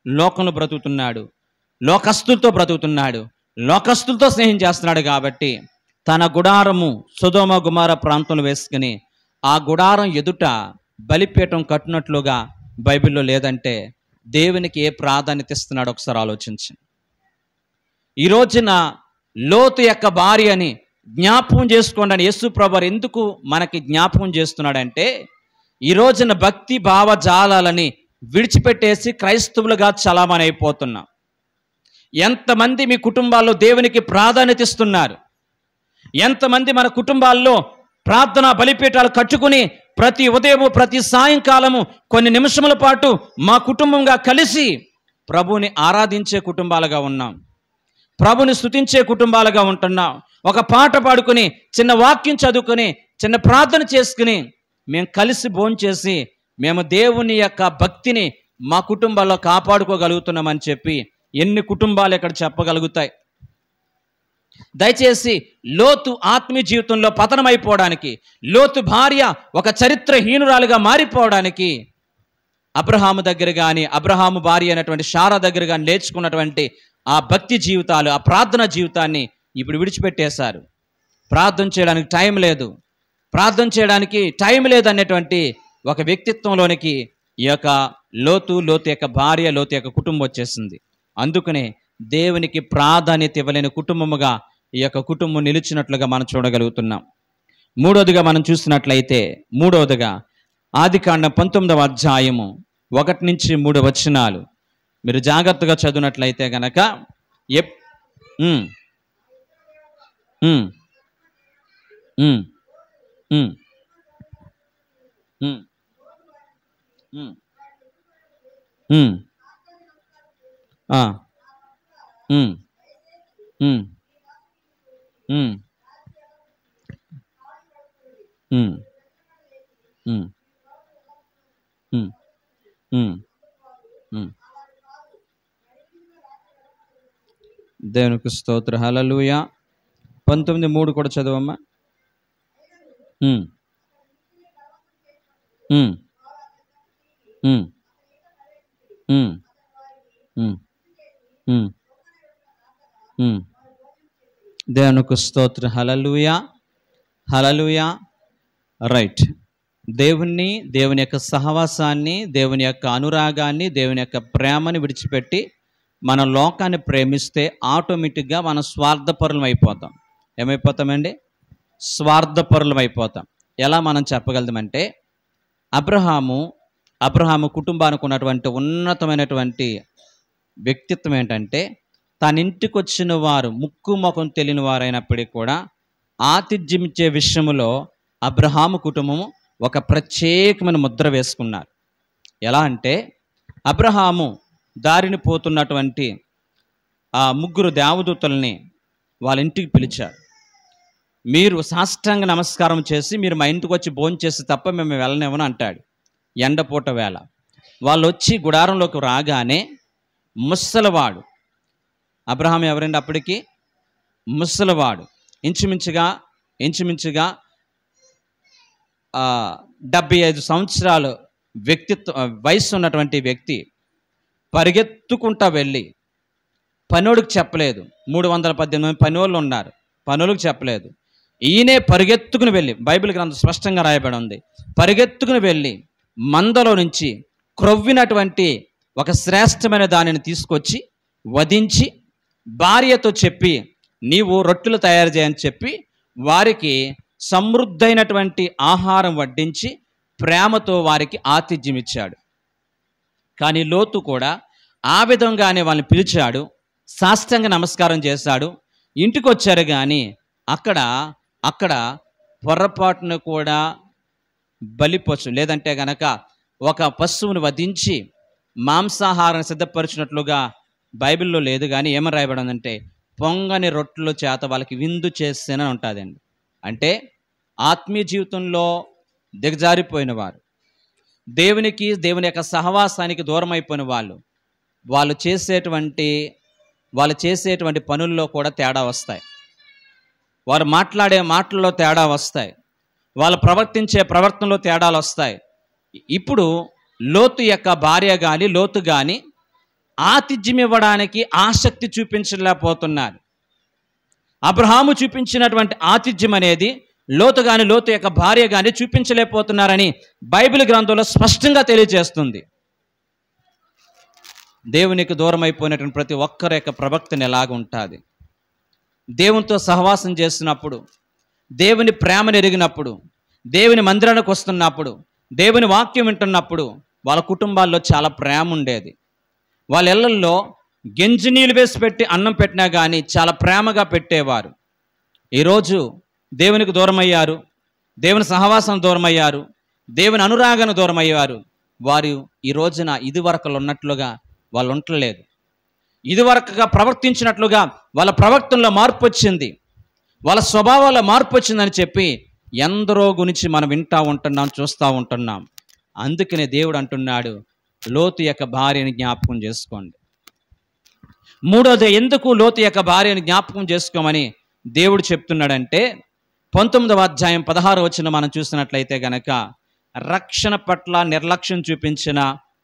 లోకంలో బ్రతుకుతున్నాడు, లోకస్తులతో బ్రతుకుతున్నాడు, లోకస్తులతో స్నేహం చేస్తున్నాడు. కాబట్టి తన గుడారము సొదొమ గుమార ప్రాంతంలో వేసుకుని ఆ గుడారం ఎదుట బలిపీఠం కట్టినట్లుగా బైబిల్లో లేదంటే దేవునికి ఏ ప్రాధాన్యత ఇస్తున్నాడో ఒకసారి ఆలోచించండి. ఈ రోజున లోతు యొక్క భార్యని జ్ఞాపకం చేసుకోండి అని యేసు ప్రభువు ఎందుకు మనకి జ్ఞాపకం చేస్తున్నాడంటే, ఈ రోజున భక్తి భావజాలాలని విడిచిపెట్టేసి క్రైస్తవులుగా చలామణి అయిపోతున్నాం. ఎంతమంది మీ కుటుంబాల్లో దేవునికి ప్రాధాన్యత ఇస్తున్నారు? ఎంతమంది మన కుటుంబాల్లో ప్రార్థనా బలిపీఠాలు కట్టుకుని ప్రతి ఉదయము ప్రతి సాయంకాలము కొన్ని నిమిషముల పాటు మా కుటుంబంగా కలిసి ప్రభువుని ఆరాధించే కుటుంబాలుగా ఉన్నాం, ప్రభుని స్తుతించే కుటుంబాలుగా ఉంటున్నాం. ఒక పాట పాడుకుని, చిన్న వాక్యం చదువుకుని, చిన్న ప్రార్థన చేసుకుని మేము కలిసి భోంచేసి మేము దేవుని యొక్క భక్తిని మా కుటుంబాల్లో కాపాడుకోగలుగుతున్నామని చెప్పి ఎన్ని కుటుంబాలు ఇక్కడ చెప్పగలుగుతాయి? దయచేసి లోతు ఆత్మీయ జీవితంలో పతనమైపోవడానికి, లోతు భార్య ఒక చరిత్రహీనురాలుగా మారిపోవడానికి అబ్రహాము దగ్గర కానీ, అబ్రహాము భార్య అయినటువంటి శారా దగ్గర కానీ నేర్చుకున్నటువంటి ఆ భక్తి జీవితాలు, ఆ ప్రార్థన జీవితాన్ని ఇప్పుడు విడిచిపెట్టేశారు. ప్రార్థన చేయడానికి టైం లేదు అనేటువంటి ఒక వ్యక్తిత్వంలోనికి ఈ యొక్క లోతు యొక్క భార్య, లోతు యొక్క కుటుంబం వచ్చేసింది. అందుకనే దేవునికి ప్రాధాన్యత ఇవ్వలేని కుటుంబముగా ఈ యొక్క కుటుంబం నిలిచినట్లుగా మనం చూడగలుగుతున్నాం. మూడవదిగా మనం చూసినట్లయితే, ఆదికాండం 19వ అధ్యాయము 1-3 వచనాలు మీరు జాగ్రత్తగా చదివినట్లయితే గనక దేవునికి స్తోత్రం. హల్లెలూయా. 19:3 కూడా చదవమ్మా. దేవునికి స్తోత్రం. హల్లెలూయా, హల్లెలూయా. రైట్. దేవుని యొక్క సహవాసాన్ని, దేవుని యొక్క అనురాగాన్ని, దేవుని యొక్క ప్రేమని విడిచిపెట్టి మన లోకాన్ని ప్రేమిస్తే ఆటోమేటిక్గా మనం స్వార్థపరులం అయిపోతాం. ఏమైపోతామండి? స్వార్థపరులం అయిపోతాం. ఎలా మనం చెప్పగలమంటే, అబ్రహాము కుటుంబానికి ఉన్నటువంటి ఉన్నతమైనటువంటి వ్యక్తిత్వం ఏంటంటే, తన ఇంటికి వచ్చిన వారు ముక్కు ముఖం తెలియని వారైనప్పటికీ కూడా ఆతిథ్యం ఇచ్చే విషయంలో అబ్రహాము కుటుంబము ఒక ప్రత్యేకమైన ముద్ర వేసుకున్నారు. ఎలా అంటే అబ్రహాము దారిని పోతున్నటువంటి ఆ 3 దేవదూతల్ని వాళ్ళ ఇంటికి పిలిచారు. మీరు సాష్టాంగ నమస్కారం చేసి మీరు మా ఇంటికి వచ్చి భోంచేసి తప్ప మేము వెళ్ళనివ్వను అంటాడు. ఎండపూట వేళ వాళ్ళు వచ్చి గుడారంలోకి రాగానే ముసలివాడు, అబ్రహాం ఎవరండి అప్పటికి? ముసలివాడు, ఇంచుమించుగా 75 సంవత్సరాలు వయసు ఉన్నటువంటి వ్యక్తి పరిగెత్తుకుంటా వెళ్ళి పనోడికి చెప్పలేదు. 318 మంది పనోళ్ళు ఉన్నారు, పనులకు చెప్పలేదు. ఈయనే పరిగెత్తుకుని వెళ్ళి, బైబిల్ గ్రంథం స్పష్టంగా రాయబడి ఉంది, పరిగెత్తుకుని వెళ్ళి మందలో నుంచి క్రొవ్వినటువంటి ఒక శ్రేష్టమైన దానిని తీసుకొచ్చి వధించి భార్యతో చెప్పి నీవు రొట్టెలు తయారు చేయని చెప్పి వారికి సమృద్ధైనటువంటి ఆహారం వడ్డించి ప్రేమతో వారికి ఆతిథ్యం ఇచ్చాడు. కానీ లోతు కూడా ఆ విధంగానే వాళ్ళని పిలిచాడు, సాష్టాంగ నమస్కారం చేశాడు. ఇంటికి వచ్చారు కానీ అక్కడ పొరపాటును కూడా బలిపశు లేదంటే గనక ఒక పశువును వధించి మాంసాహారం సిద్ధపరిచినట్లుగా బైబిల్లో లేదు. కానీ ఏమని రాయబడిందంటే పొంగని రొట్టెల చేత వాళ్ళకి విందు చేస్తేనే ఉంటుందండి. అంటే ఆత్మీయ జీవితంలో దిగజారిపోయిన వారు, దేవుని యొక్క సహవాసానికి దూరం అయిపోయిన వాళ్ళు చేసేటువంటి పనుల్లో కూడా తేడా వస్తాయి. వారు మాట్లాడే మాటల్లో తేడా వస్తాయి. వాళ్ళు ప్రవర్తించే ప్రవర్తనలో తేడాలు వస్తాయి. ఇప్పుడు లోతు యొక్క భార్య కానీ లోతు కానీ ఆతిథ్యం ఇవ్వడానికి ఆసక్తి చూపించలేకపోతున్నారు. అబ్రహాము చూపించినటువంటి ఆతిథ్యం అనేది లోతు యొక్క భార్య కానీ చూపించలేకపోతున్నారని బైబిల్ గ్రంథంలో స్పష్టంగా తెలియజేస్తుంది. దేవునికి దూరం అయిపోయినటువంటి ప్రతి ఒక్కరి యొక్క ప్రవక్తన ఎలాగ ఉంటుంది? దేవునితో సహవాసం చేస్తున్నప్పుడు, దేవుని ప్రేమను ఎరిగినప్పుడు, దేవుని మందిరానికి వస్తున్నప్పుడు, దేవుని వాక్యం వింటున్నప్పుడు వాళ్ళ కుటుంబాల్లో చాలా ప్రేమ ఉండేది. వాళ్ళ ఇళ్లల్లో గెంజి నీళ్ళు వేసి పెట్టి అన్నం పెట్టినా కానీ చాలా ప్రేమగా పెట్టేవారు. ఈరోజు దేవునికి దూరం అయ్యారు, దేవుని సహవాసం దూరం అయ్యారు, దేవుని అనురాగాన్ని దూరం అయ్యారు. వారు ఈ రోజున ఇదివరకులు ఉన్నట్లుగా వాళ్ళు ఉండలేదు. ఇదివరకుగా ప్రవర్తించినట్లుగా వాళ్ళ ప్రవర్తనలో మార్పు వచ్చింది, వాళ్ళ స్వభావాల్లో మార్పు వచ్చిందని చెప్పి ఎందరో గురించి మనం వింటూ ఉంటున్నాం, చూస్తూ ఉంటున్నాం. అందుకనే దేవుడు అంటున్నాడు, లోతు యొక్క భార్యని జ్ఞాపకం చేసుకోండి. మూడోది, ఎందుకు లోతు యొక్క భార్యని జ్ఞాపకం చేసుకోమని దేవుడు చెప్తున్నాడంటే 19వ అధ్యాయం 16వ వచనం మనం చూసినట్లయితే గనక రక్షణ పట్ల నిర్లక్ష్యం చూపించిన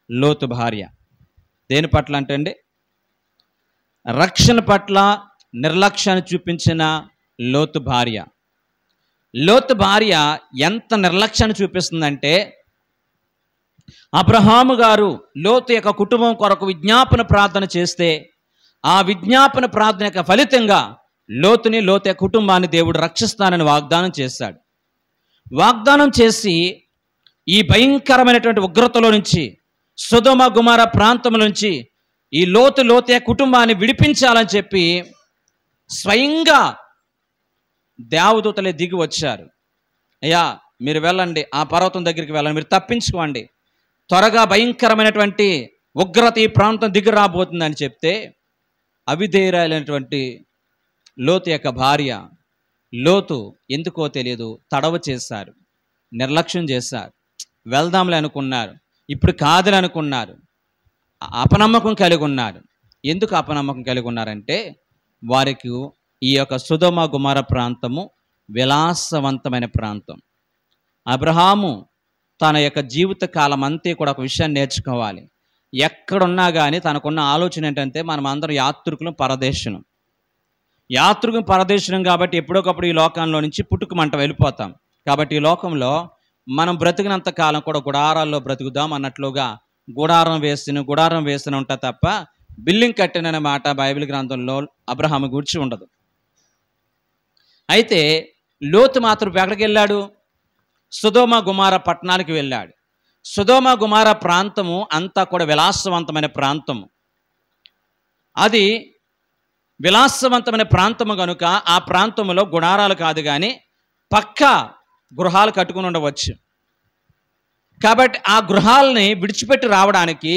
లోతు భార్య. దేని పట్ల అంటే అండి? రక్షణ పట్ల నిర్లక్ష్యాన్ని చూపించిన లోతు భార్య. లోతు భార్య ఎంత నిర్లక్ష్యాన్ని చూపిస్తుందంటే, అబ్రహాము గారు లోతు యొక్క కుటుంబం కొరకు విజ్ఞాపన ప్రార్థన చేస్తే ఆ విజ్ఞాపన ప్రార్థన యొక్క ఫలితంగా లోతు యొక్క కుటుంబాన్ని దేవుడు రక్షిస్తానని వాగ్దానం చేశాడు. వాగ్దానం చేసి ఈ భయంకరమైనటువంటి ఉగ్రతలో నుంచి, సొదొమ గుమర ప్రాంతం నుంచి ఈ లోతు యొక్క కుటుంబాన్ని విడిపించాలని చెప్పి స్వయంగా దేవదూతలే దిగి వచ్చారు. అయ్యా మీరు వెళ్ళండి, ఆ పర్వతం దగ్గరికి వెళ్ళండి, మీరు తప్పించుకోండి, త్వరగా భయంకరమైనటువంటి ఉగ్రత ఈ ప్రాంతం దిగి రాబోతుందని చెప్తే అవిధేయురాలైనటువంటి లోతు యొక్క భార్య, లోతు ఎందుకో తెలియదు తడవ చేశారు, నిర్లక్ష్యం చేశారు. వెళ్దాంలే అనుకున్నారు, ఇప్పుడు కాదని అనుకున్నారు, అపనమ్మకం కలిగి ఉన్నారు. ఎందుకు అపనమ్మకం కలిగి ఉన్నారంటే వారికి ఈ యొక్క సొదొమ గుమర ప్రాంతము విలాసవంతమైన ప్రాంతం. అబ్రహాము తన యొక్క జీవిత కాలం అంతే కూడా ఒక విషయాన్ని నేర్చుకోవాలి. ఎక్కడున్నా కానీ తనకున్న ఆలోచన ఏంటంటే మనం అందరం యాత్రికులం, పరదేశులం కాబట్టి ఎప్పుడొకప్పుడు ఈ లోకంలో నుంచి పుట్టుకమంట వెళ్ళిపోతాం. కాబట్టి ఈ లోకంలో మనం బ్రతికినంత కాలం కూడా గుడారాల్లో బ్రతుకుదాం అన్నట్లుగా గుడారం వేసిన ఉంటా తప్ప బిల్డింగ్ కట్టిననే మాట బైబిల్ గ్రంథంలో అబ్రహాము గురించి ఉండదు. అయితే లోతు మాత్రం ఎక్కడికి వెళ్ళాడు? సొదొమ గుమర పట్టణానికి వెళ్ళాడు. సొదొమ గుమర ప్రాంతము అంతా కూడా విలాసవంతమైన ప్రాంతము. అది విలాసవంతమైన ప్రాంతము కనుక ఆ ప్రాంతంలో గుడారాలు కాదు కానీ పక్క గృహాలు కట్టుకుని ఉండవచ్చు. కాబట్టి ఆ గృహాలని విడిచిపెట్టి రావడానికి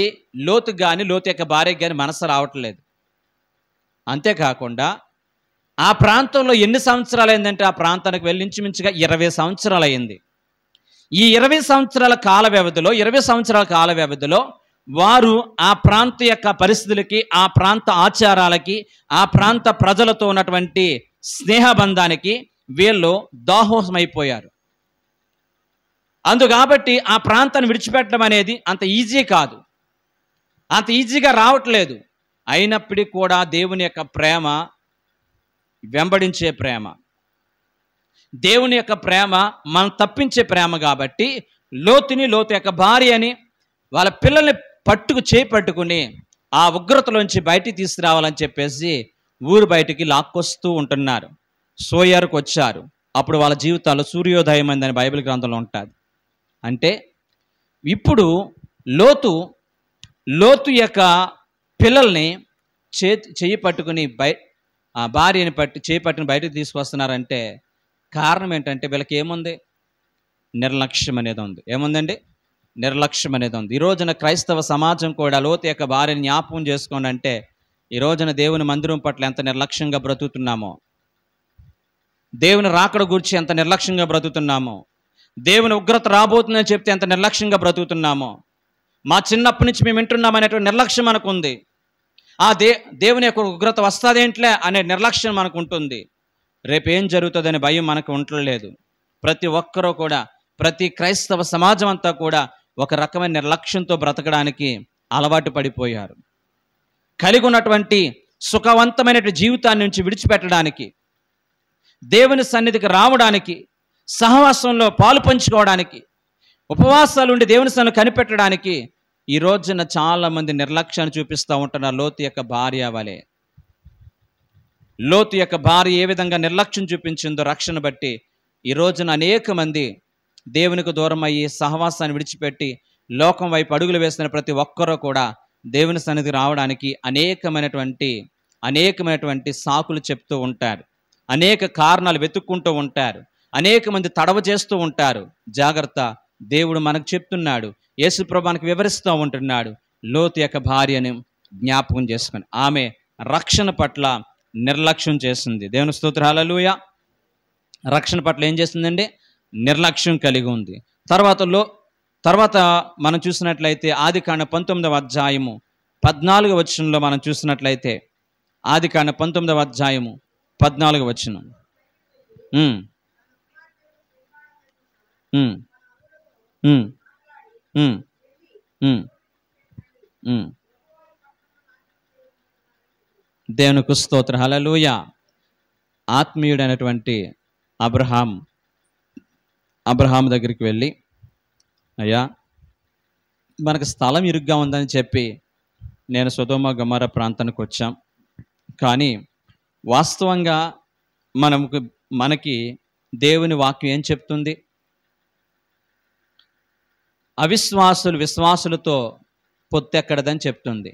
లోతుకు కానీ లోతు యొక్క భార్యకి కానీ మనసు రావట్లేదు. అంతేకాకుండా ఆ ప్రాంతంలో ఎన్ని సంవత్సరాలు అయిందంటే ఆ ప్రాంతానికి వెళ్ళి ఇంచుమించుగా 20 సంవత్సరాలు అయింది. ఈ 20 సంవత్సరాల కాల వ్యవధిలో వారు ఆ ప్రాంత యొక్క పరిస్థితులకి, ఆ ప్రాంత ఆచారాలకి, ఆ ప్రాంత ప్రజలతో ఉన్నటువంటి స్నేహబంధానికి వీళ్ళు దాహోసమైపోయారు. కాబట్టి ఆ ప్రాంతాన్ని విడిచిపెట్టడం అనేది అంత ఈజీ కాదు, అంత ఈజీగా రావట్లేదు. అయినప్పటికీ కూడా దేవుని యొక్క ప్రేమ వెంబడించే ప్రేమ, దేవుని యొక్క ప్రేమ మనం తప్పించే ప్రేమ. కాబట్టి లోతు యొక్క భార్యని వాళ్ళ పిల్లల్ని చేపట్టుకుని ఆ ఉగ్రతలోంచి బయటికి తీసుకురావాలని చెప్పేసి ఊరు బయటికి లాక్కొస్తూ ఉంటున్నారు. సోయరుకు వచ్చారు. అప్పుడు వాళ్ళ జీవితాల్లో సూర్యోదయం అయిందని బైబిల్ గ్రంథంలో ఉంటుంది. అంటే ఇప్పుడు లోతు యొక్క పిల్లల్ని చెయ్యి పట్టుకుని ఆ భార్యని చేయి పట్టుకుని బయటకు తీసుకొస్తున్నారంటే కారణం ఏంటంటే వీళ్ళకి ఏముంది? నిర్లక్ష్యం అనేది ఉంది. ఏముందండి? నిర్లక్ష్యం అనేది ఉంది. ఈ రోజున క్రైస్తవ సమాజం కూడా లోతు యొక్క భార్యని జ్ఞాపకం చేసుకోండి అంటే ఈ రోజున దేవుని మందిరం పట్ల ఎంత నిర్లక్ష్యంగా బ్రతుకుతున్నామో, దేవుని రాకడ గురించి ఎంత నిర్లక్ష్యంగా బ్రతుకుతున్నామో, దేవుని ఉగ్రత రాబోతుందని చెప్తే ఎంత నిర్లక్ష్యంగా బ్రతుకుతున్నామో, మా చిన్నప్పటి నుంచి మేము వింటున్నామనేటువంటి నిర్లక్ష్యం మనకు ఉంది. ఆ దేవుని యొక్క ఉగ్రత వస్తుందేంట్లే అనే నిర్లక్ష్యం మనకు ఉంటుంది. రేపేం జరుగుతుందనే భయం మనకు ఉండలేదు. ప్రతి ఒక్కరూ కూడా, ప్రతి క్రైస్తవ సమాజం అంతా కూడా ఒక రకమైన నిర్లక్ష్యంతో బ్రతకడానికి అలవాటు పడిపోయారు. కలిగి ఉన్నటువంటి సుఖవంతమైనటువంటి జీవితాన్ని నుంచి విడిచిపెట్టడానికి, దేవుని సన్నిధికి రావడానికి, సహవాసంలో పాలు పంచుకోవడానికి, ఉపవాసాలు ఉండి దేవుని సన్నిధిని కనిపెట్టడానికి ఈ రోజున చాలామంది నిర్లక్ష్యాన్ని చూపిస్తూ ఉంటున్నారు. లోతు యొక్క భార్య వలె. లోతు యొక్క భార్య ఏ విధంగా నిర్లక్ష్యం చూపించిందో రక్షణ బట్టి ఈ రోజున అనేక మంది దేవునికి దూరం అయ్యి సహవాసాన్ని విడిచిపెట్టి లోకం వైపు అడుగులు వేసిన ప్రతి ఒక్కరూ కూడా దేవుని సన్నిధికి రావడానికి అనేకమైనటువంటి సాకులు చెప్తూ ఉంటారు, అనేక కారణాలు వెతుక్కుంటూ ఉంటారు, అనేక మంది తడవ చేస్తూ ఉంటారు. జాగ్రత్త, దేవుడు మనకు చెప్తున్నాడు, యేసు ప్రభువు మనకు వివరిస్తూ ఉంటున్నాడు. లోతు యొక్క భార్యని జ్ఞాపకం చేసుకుని ఆమె రక్షణ పట్ల నిర్లక్ష్యం చేసింది. దేవుని స్తోత్రం, హల్లెలూయా. రక్షణ పట్ల ఏం చేసిందండి? నిర్లక్ష్యం కలిగి ఉంది. తర్వాత మనం చూసినట్లయితే ఆదికాండ 19వ అధ్యాయము 14వ వచనంలో మనం చూసినట్లయితే ఆదికాండ 19వ అధ్యాయము 14వ వచనం. దేవునికి స్తోత్రం, హల్లెలూయా. ఆత్మీయుడైనటువంటి అబ్రహాం దగ్గరికి వెళ్ళి, అయ్యా మనకు స్థలం ఇరుగ్గా ఉందని చెప్పి నేను సొదొమ గొమొర్ర ప్రాంతానికి వచ్చాం, కానీ వాస్తవంగా మనకి దేవుని వాక్యం ఏం చెప్తుంది? అవిశ్వాసులు విశ్వాసులతో పొత్తెక్కడదని చెప్తుంది.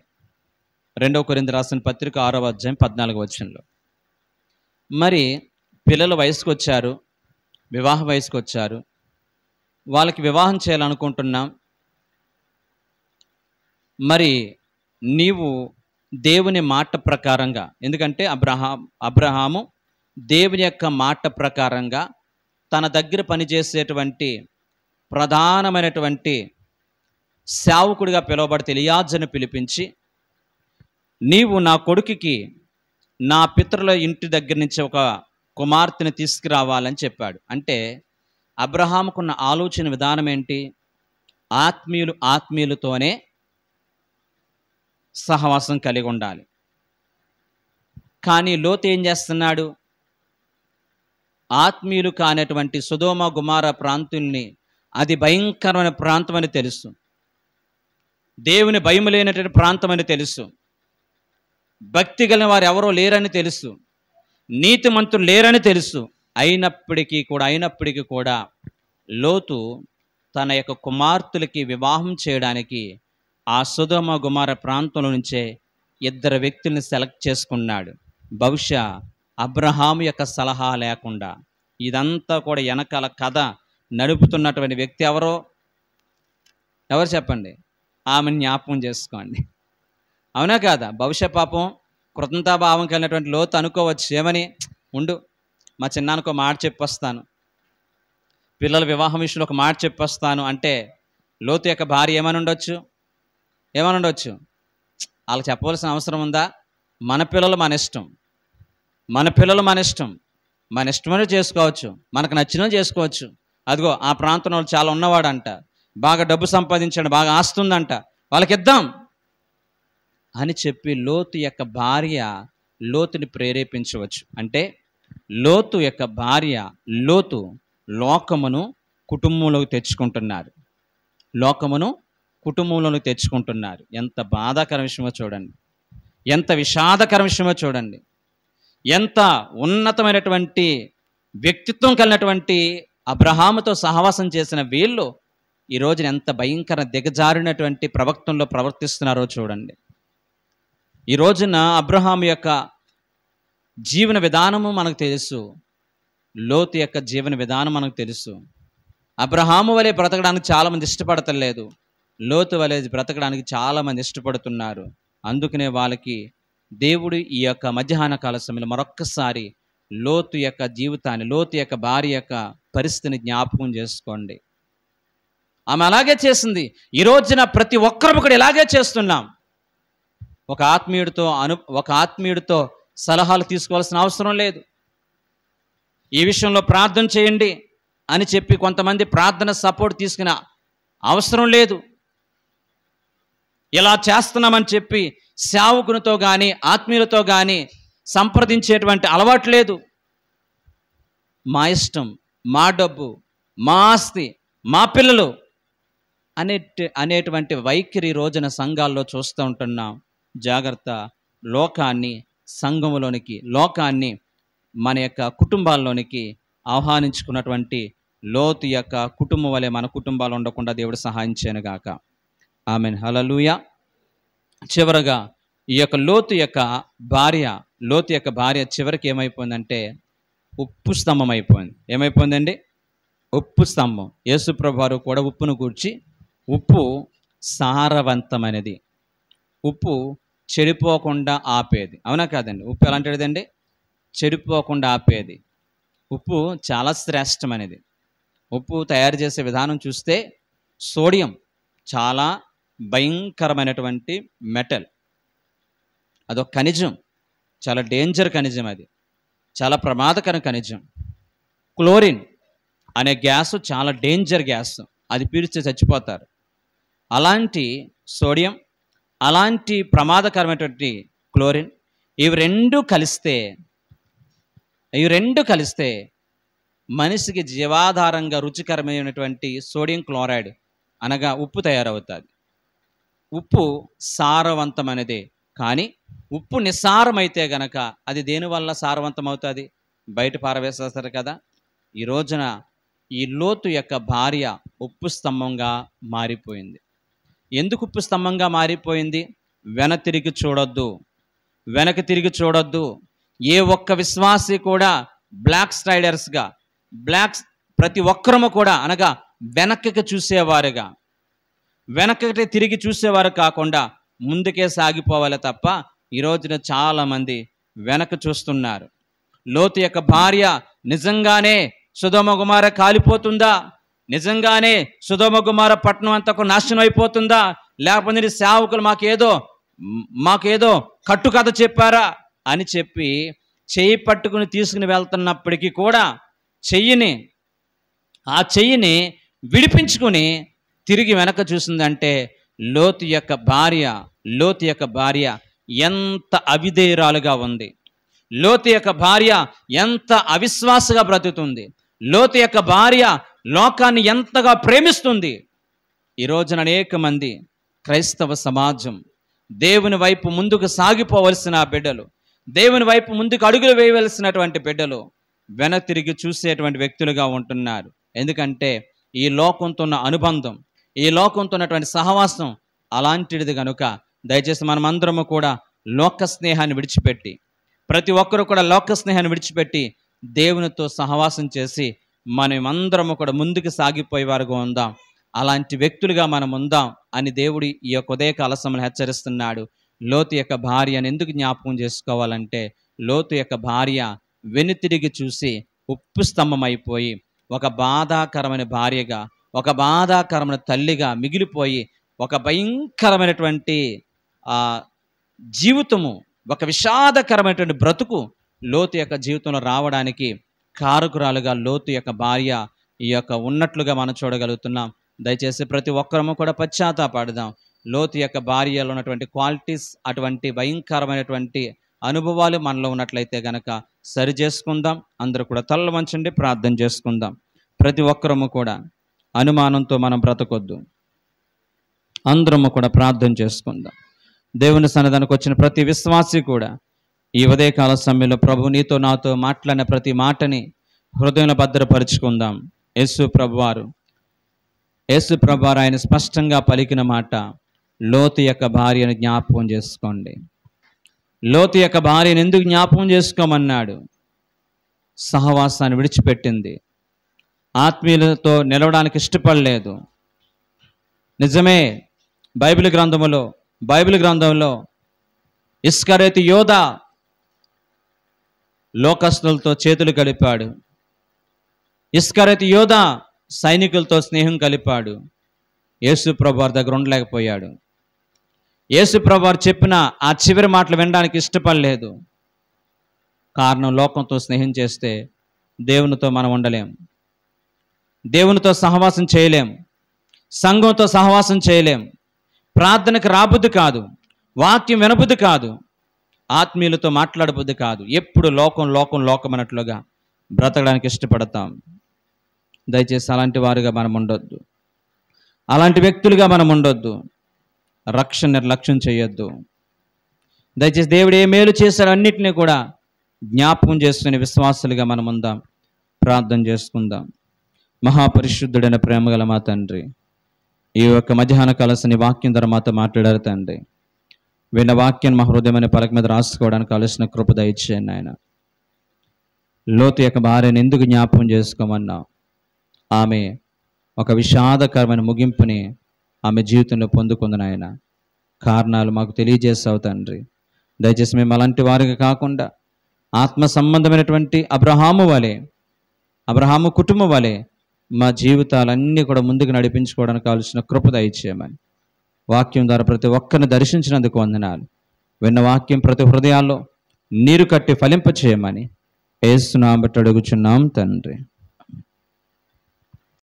2 కొరింథీ రాసిన పత్రిక 6వ అధ్యాయం 14వ వచనంలో. మరి పిల్లల వయసుకు వచ్చారు, వివాహ వయసుకు వచ్చారు, వాళ్ళకి వివాహం చేయాలనుకుంటున్నాం. మరి నీవు దేవుని మాట ప్రకారంగా, ఎందుకంటే అబ్రహాము దేవుని యొక్క మాట ప్రకారంగా తన దగ్గర పనిచేసేటువంటి ప్రధానమైనటువంటి సేవకుడిగా పిలువబడితే ఎలియాజరును పిలిపించి, నీవు నా కొడుకుకి నా పితరుల ఇంటి దగ్గర నుంచి ఒక కుమార్తెని తీసుకురావాలని చెప్పాడు. అంటే అబ్రహాముకున్న ఆలోచన విధానం ఏంటి? ఆత్మీయులతోనే సహవాసం కలిగి ఉండాలి. కానీ లోతు ఏం చేస్తున్నాడు? ఆత్మీయులు కానటువంటి సొదొమ గొమొర్ర ప్రాంతుల్ని, అది భయంకరమైన ప్రాంతం అని తెలుసు, దేవుని భయం లేనటువంటి ప్రాంతం అని తెలుసు, భక్తి కలిగిన వారు ఎవరో లేరని తెలుసు, నీతిమంతులు లేరని తెలుసు. అయినప్పటికీ కూడా లోతు తన యొక్క కుమార్తెలకి వివాహం చేయడానికి ఆ సొదొమ గొమొర్ర ప్రాంతంలో నుంచే 2 వ్యక్తుల్ని సెలెక్ట్ చేసుకున్నాడు. బహుశా అబ్రహాము యొక్క సలహా లేకుండా, ఇదంతా కూడా వెనకాల కథ నడుపుతున్నటువంటి వ్యక్తి ఎవరు చెప్పండి? ఆమెను జ్ఞాపకం చేసుకోండి. అవునా కాదా? భవిష్యత్ పాపం కృతజ్ఞతాభావం కలిగినటువంటి లోతు అనుకోవచ్చు, ఏమని, ఉండు మా చిన్నానికి మాట చెప్పొస్తాను, పిల్లల వివాహం విషయంలో ఒక మాట చెప్పొస్తాను అంటే లోతు యొక్క భార్య ఏమని ఉండొచ్చు? వాళ్ళకి చెప్పవలసిన అవసరం ఉందా? మన పిల్లలు మన ఇష్టం, మన ఇష్టమని చేసుకోవచ్చు, మనకు నచ్చినవి చేసుకోవచ్చు. అదిగో ఆ ప్రాంతంలో చాలా ఉన్నవాడంట, బాగా డబ్బు సంపాదించాడు, బాగా ఆస్తుందంట, వాళ్ళకి ఇద్దాం అని చెప్పి లోతు యొక్క భార్య లోతుని ప్రేరేపించవచ్చు. అంటే లోతు యొక్క భార్య లోకమును కుటుంబంలోకి తెచ్చుకుంటున్నారు. ఎంత బాధాకర విషయమో చూడండి, ఎంత విషాదకర విషయమో చూడండి. ఎంత ఉన్నతమైనటువంటి వ్యక్తిత్వం కలిగినటువంటి అబ్రహాముతో సహవాసం చేసిన వీళ్ళు ఈ రోజున ఎంత భయంకర దిగజారినటువంటి ప్రవక్తంలో ప్రవర్తిస్తున్నారో చూడండి. ఈ రోజున అబ్రహాము యొక్క జీవన విధానము మనకు తెలుసు, లోతు యొక్క జీవన విధానం మనకు తెలుసు. అబ్రహాము వలె బ్రతకడానికి చాలామంది ఇష్టపడతలేదు, లోతు వలె బ్రతకడానికి చాలామంది ఇష్టపడుతున్నారు. అందుకనే వాళ్ళకి దేవుడు ఈ యొక్క మధ్యాహ్న కాల సమయంలో మరొక్కసారి లోతు యొక్క జీవితాన్ని, లోతు యొక్క భార్య యొక్క పరిస్థితిని జ్ఞాపకం చేసుకోండి. ఆమె అలాగే చేసింది. ఈ రోజున ప్రతి ఒక్కరు కూడా ఇలాగే చేస్తున్నాం. ఒక ఆత్మీయుడితో సలహాలు తీసుకోవాల్సిన అవసరం లేదు. ఈ విషయంలో ప్రార్థన చేయండి అని చెప్పి కొంతమంది ప్రార్థన సపోర్ట్ తీసుకునే అవసరం లేదు. ఇలా చేస్తున్నామని చెప్పి సేవకునితో కానీ ఆత్మీయులతో కానీ సంప్రదించేటువంటి అలవాటు లేదు. మా ఇష్టం, మా డబ్బు, మా ఆస్తి, మా పిల్లలు అనేటువంటి వైఖరి రోజున సంఘాల్లో చూస్తూ ఉంటున్నాం. జాగ్రత్త. లోకాన్ని సంఘములోనికి, లోకాన్ని మన యొక్క కుటుంబాల్లోనికి ఆహ్వానించుకున్నటువంటి లోతు యొక్క కుటుంబం వలె మన కుటుంబాలు ఉండకుండా దేవుడు సహాయం చేయనుగాక. ఆమెన్. హల్లెలూయా. చివరగా ఈ యొక్క లోతు యొక్క భార్య చివరికి ఏమైపోయిందంటే ఉప్పు స్తంభం అయిపోయింది. ఏమైపోయిందండి? ఉప్పు స్తంభం. యేసుప్రభు వారు కూడా ఉప్పును గూర్చి, ఉప్పు సారవంతమైనది, ఉప్పు చెడిపోకుండా ఆపేది. అవునా కాదండి? ఉప్పు ఎలాంటిదండి? చెడిపోకుండా ఆపేది. ఉప్పు చాలా శ్రేష్టమైనది. ఉప్పు తయారు చేసే విధానం చూస్తే సోడియం చాలా భయంకరమైనటువంటి మెటల్, అదొక ఖనిజం, చాలా డేంజర్ ఖనిజం, అది చాలా ప్రమాదకర ఖనిజం. క్లోరిన్ అనే గ్యాస్ చాలా డేంజర్ గ్యాస్, అది పీల్చి చచ్చిపోతారు. అలాంటి సోడియం, అలాంటి ప్రమాదకరమైనటువంటి క్లోరిన్, ఇవి రెండు కలిస్తే మనిషికి జీవాధారంగా రుచికరమైనటువంటి సోడియం క్లోరైడ్ అనగా ఉప్పు తయారవుతుంది. ఉప్పు సారవంతమైనదే, కానీ ఉప్పు నిస్సారమైతే గనక అది దేనివల్ల సారవంతం అవుతుంది? బయట పారవేసేస్తారు కదా. ఈ రోజున ఈ లోతు యొక్క భార్య ఉప్పు స్తంభంగా మారిపోయింది. ఎందుకు ఉప్పు స్తంభంగా మారిపోయింది? వెనక్కి తిరిగి చూడొద్దు. ఏ ఒక్క విశ్వాసి కూడా ప్రతి ఒక్కరము కూడా అనగా వెనక్కి చూసేవారుగా, వెనక్కి తిరిగి చూసేవారు కాకుండా ముందుకే సాగిపోవాలి తప్ప ఈ రోజున చాలామంది వెనక్కి చూస్తున్నారు. లోతు యొక్క భార్య నిజంగానే సొదొమ గుమొర్రా కాలిపోతుందా? నిజంగానే సొదొమ గుమొర్రా పట్టణం అంతా నాశనం అయిపోతుందా? లేకపోతే సేవకులు మాకేదో కట్టుకథ చెప్పారా అని చెప్పి చెయ్యి పట్టుకుని తీసుకుని వెళ్తున్నప్పటికీ కూడా ఆ చెయ్యిని విడిపించుకుని తిరిగి వెనక చూసిందంటే లోతు యొక్క భార్య ఎంత అవిధేయురాలుగా ఉంది, లోతు యొక్క భార్య ఎంత అవిశ్వాసగా బ్రతుకుతుంది, లోతు యొక్క భార్య లోకాన్ని ఎంతగా ప్రేమిస్తుంది. ఈ రోజున అనేక మంది క్రైస్తవ సమాజం దేవుని వైపు ముందుకు సాగిపోవలసిన బిడ్డలు, దేవుని వైపు ముందుకు అడుగులు వేయవలసినటువంటి బిడ్డలు వెనక్కి తిరిగి చూసేటువంటి వ్యక్తులుగా ఉంటున్నారు. ఎందుకంటే ఈ లోకంతో ఉన్న అనుబంధం, ఈ లోకంతో ఉన్నటువంటి సహవాసం అలాంటిది కనుక దయచేసి మనమందరము కూడా లోక స్నేహాన్ని విడిచిపెట్టి, ప్రతి ఒక్కరూ కూడా లోక స్నేహాన్ని విడిచిపెట్టి దేవునితో సహవాసం చేసి మనమందరము కూడా ముందుకు సాగిపోయేవారుగా ఉందాం. అలాంటి వ్యక్తులుగా మనం ఉందాం అని దేవుడు ఈ యొక్క ఉదయకాల సమయంలో హెచ్చరిస్తున్నాడు. లోతు యొక్క భార్యను ఎందుకు జ్ఞాపకం చేసుకోవాలంటే, లోతు యొక్క భార్య వెనుతిరిగి చూసి ఉప్పు స్తంభం అయిపోయి ఒక బాధాకరమైన భార్యగా, ఒక బాధాకరమైన తల్లిగా మిగిలిపోయి, ఒక భయంకరమైనటువంటి జీవితము, ఒక విషాదకరమైనటువంటి బ్రతుకు లోతు యొక్క జీవితంలో రావడానికి కారకురాలుగా లోతు యొక్క భార్య ఈ యొక్క ఉన్నట్లుగా మనం చూడగలుగుతున్నాం. దయచేసి ప్రతి ఒక్కరము కూడా పశ్చాత్తాపడదాం. లోతు యొక్క భార్యలో ఉన్నటువంటి క్వాలిటీస్, అటువంటి భయంకరమైనటువంటి అనుభవాలు మనలో ఉన్నట్లయితే గనక సరి చేసుకుందాం. అందరూ కూడా తలలు వంచండి, ప్రార్థన చేసుకుందాం. ప్రతి ఒక్కరము కూడా అనుమానంతో మనం బ్రతకొద్దు. అందరము కూడా ప్రార్థన చేసుకుందాం. దేవుని సన్నిధానికి వచ్చిన ప్రతి విశ్వాసి కూడా ఈ ఉదయకాల సమయంలో ప్రభు నీతో నాతో మాట్లాడిన ప్రతి మాటని హృదయంలో భద్రపరుచుకుందాం. యేసు ప్రభువారు ఆయన స్పష్టంగా పలికిన మాట, లోతు యొక్క భార్యను జ్ఞాపకం చేసుకోండి. లోతు యొక్క భార్యను ఎందుకు జ్ఞాపకం చేసుకోమన్నాడు? సహవాసాన్ని విడిచిపెట్టింది, ఆత్మీయులతో నిలవడానికి ఇష్టపడలేదు. నిజమే, బైబిల్ గ్రంథంలో ఇస్కరేతు యోధ లోకస్తులతో చేతులు కలిపాడు. ఇస్కరేతు యోధ సైనికులతో స్నేహం కలిపాడు. యేసు ప్రభువారి దగ్గర ఉండలేకపోయాడు. యేసు ప్రభువారు చెప్పిన ఆ చివరి మాటలు వినడానికి ఇష్టపడలేదు. కారణం, లోకంతో స్నేహం చేస్తే దేవునితో మనం ఉండలేం, దేవునితో సహవాసం చేయలేం, సంఘంతో సహవాసం చేయలేం, ప్రార్థనకు రాబుద్ది కాదు, వాక్యం వినబుద్ది కాదు, ఆత్మీయులతో మాట్లాడబుద్ది కాదు. ఎప్పుడు లోకం అన్నట్లుగా బ్రతకడానికి ఇష్టపడతాం. దయచేసి అలాంటి వారుగా మనం ఉండొద్దు, అలాంటి వ్యక్తులుగా మనం ఉండొద్దు. రక్షణ నిర్లక్ష్యం చేయొద్దు. దయచేసి దేవుడు ఏ మేలు చేశాడో అన్నిటినీ కూడా జ్ఞాపకం చేసుకునే విశ్వాసులుగా మనం ఉందాం. ప్రార్థన చేసుకుందాం. మహాపరిశుద్ధుడైన ప్రేమగల మా తండ్రి, ఈ యొక్క మధ్యాహ్న కాలసిన వాక్యం ద్వారా మాతో మాట్లాడారు తండ్రి. విన్న వాక్యాన్ని మా హృదయమైన పలక మీద రాసుకోవడానికి కావలసిన కృప దయచేయండి నాయన. లోతు యొక్క భార్యను ఎందుకు జ్ఞాపకం చేసుకోమన్నావు? ఆమె ఒక విషాదకరమైన ముగింపుని ఆమె జీవితంలో పొందుకుంది నాయన. కారణాలు మాకు తెలియజేసావు తండ్రి. దయచేసి మేము అలాంటి వారిగా కాకుండా ఆత్మ సంబంధమైనటువంటి అబ్రహాము కుటుంబం వలె మా జీవితాలన్నీ కూడా ముందుకు నడిపించుకోవడానికి కావలసిన కృప దయచేయమని వాక్యం ద్వారా ప్రతి ఒక్కరిని దర్శించినందుకు వందనాలు. విన్న వాక్యం ప్రతి హృదయాల్లో నీరు కట్టి ఫలింపచేయమని యేసు నామమున అడుగుచున్నాం తండ్రి.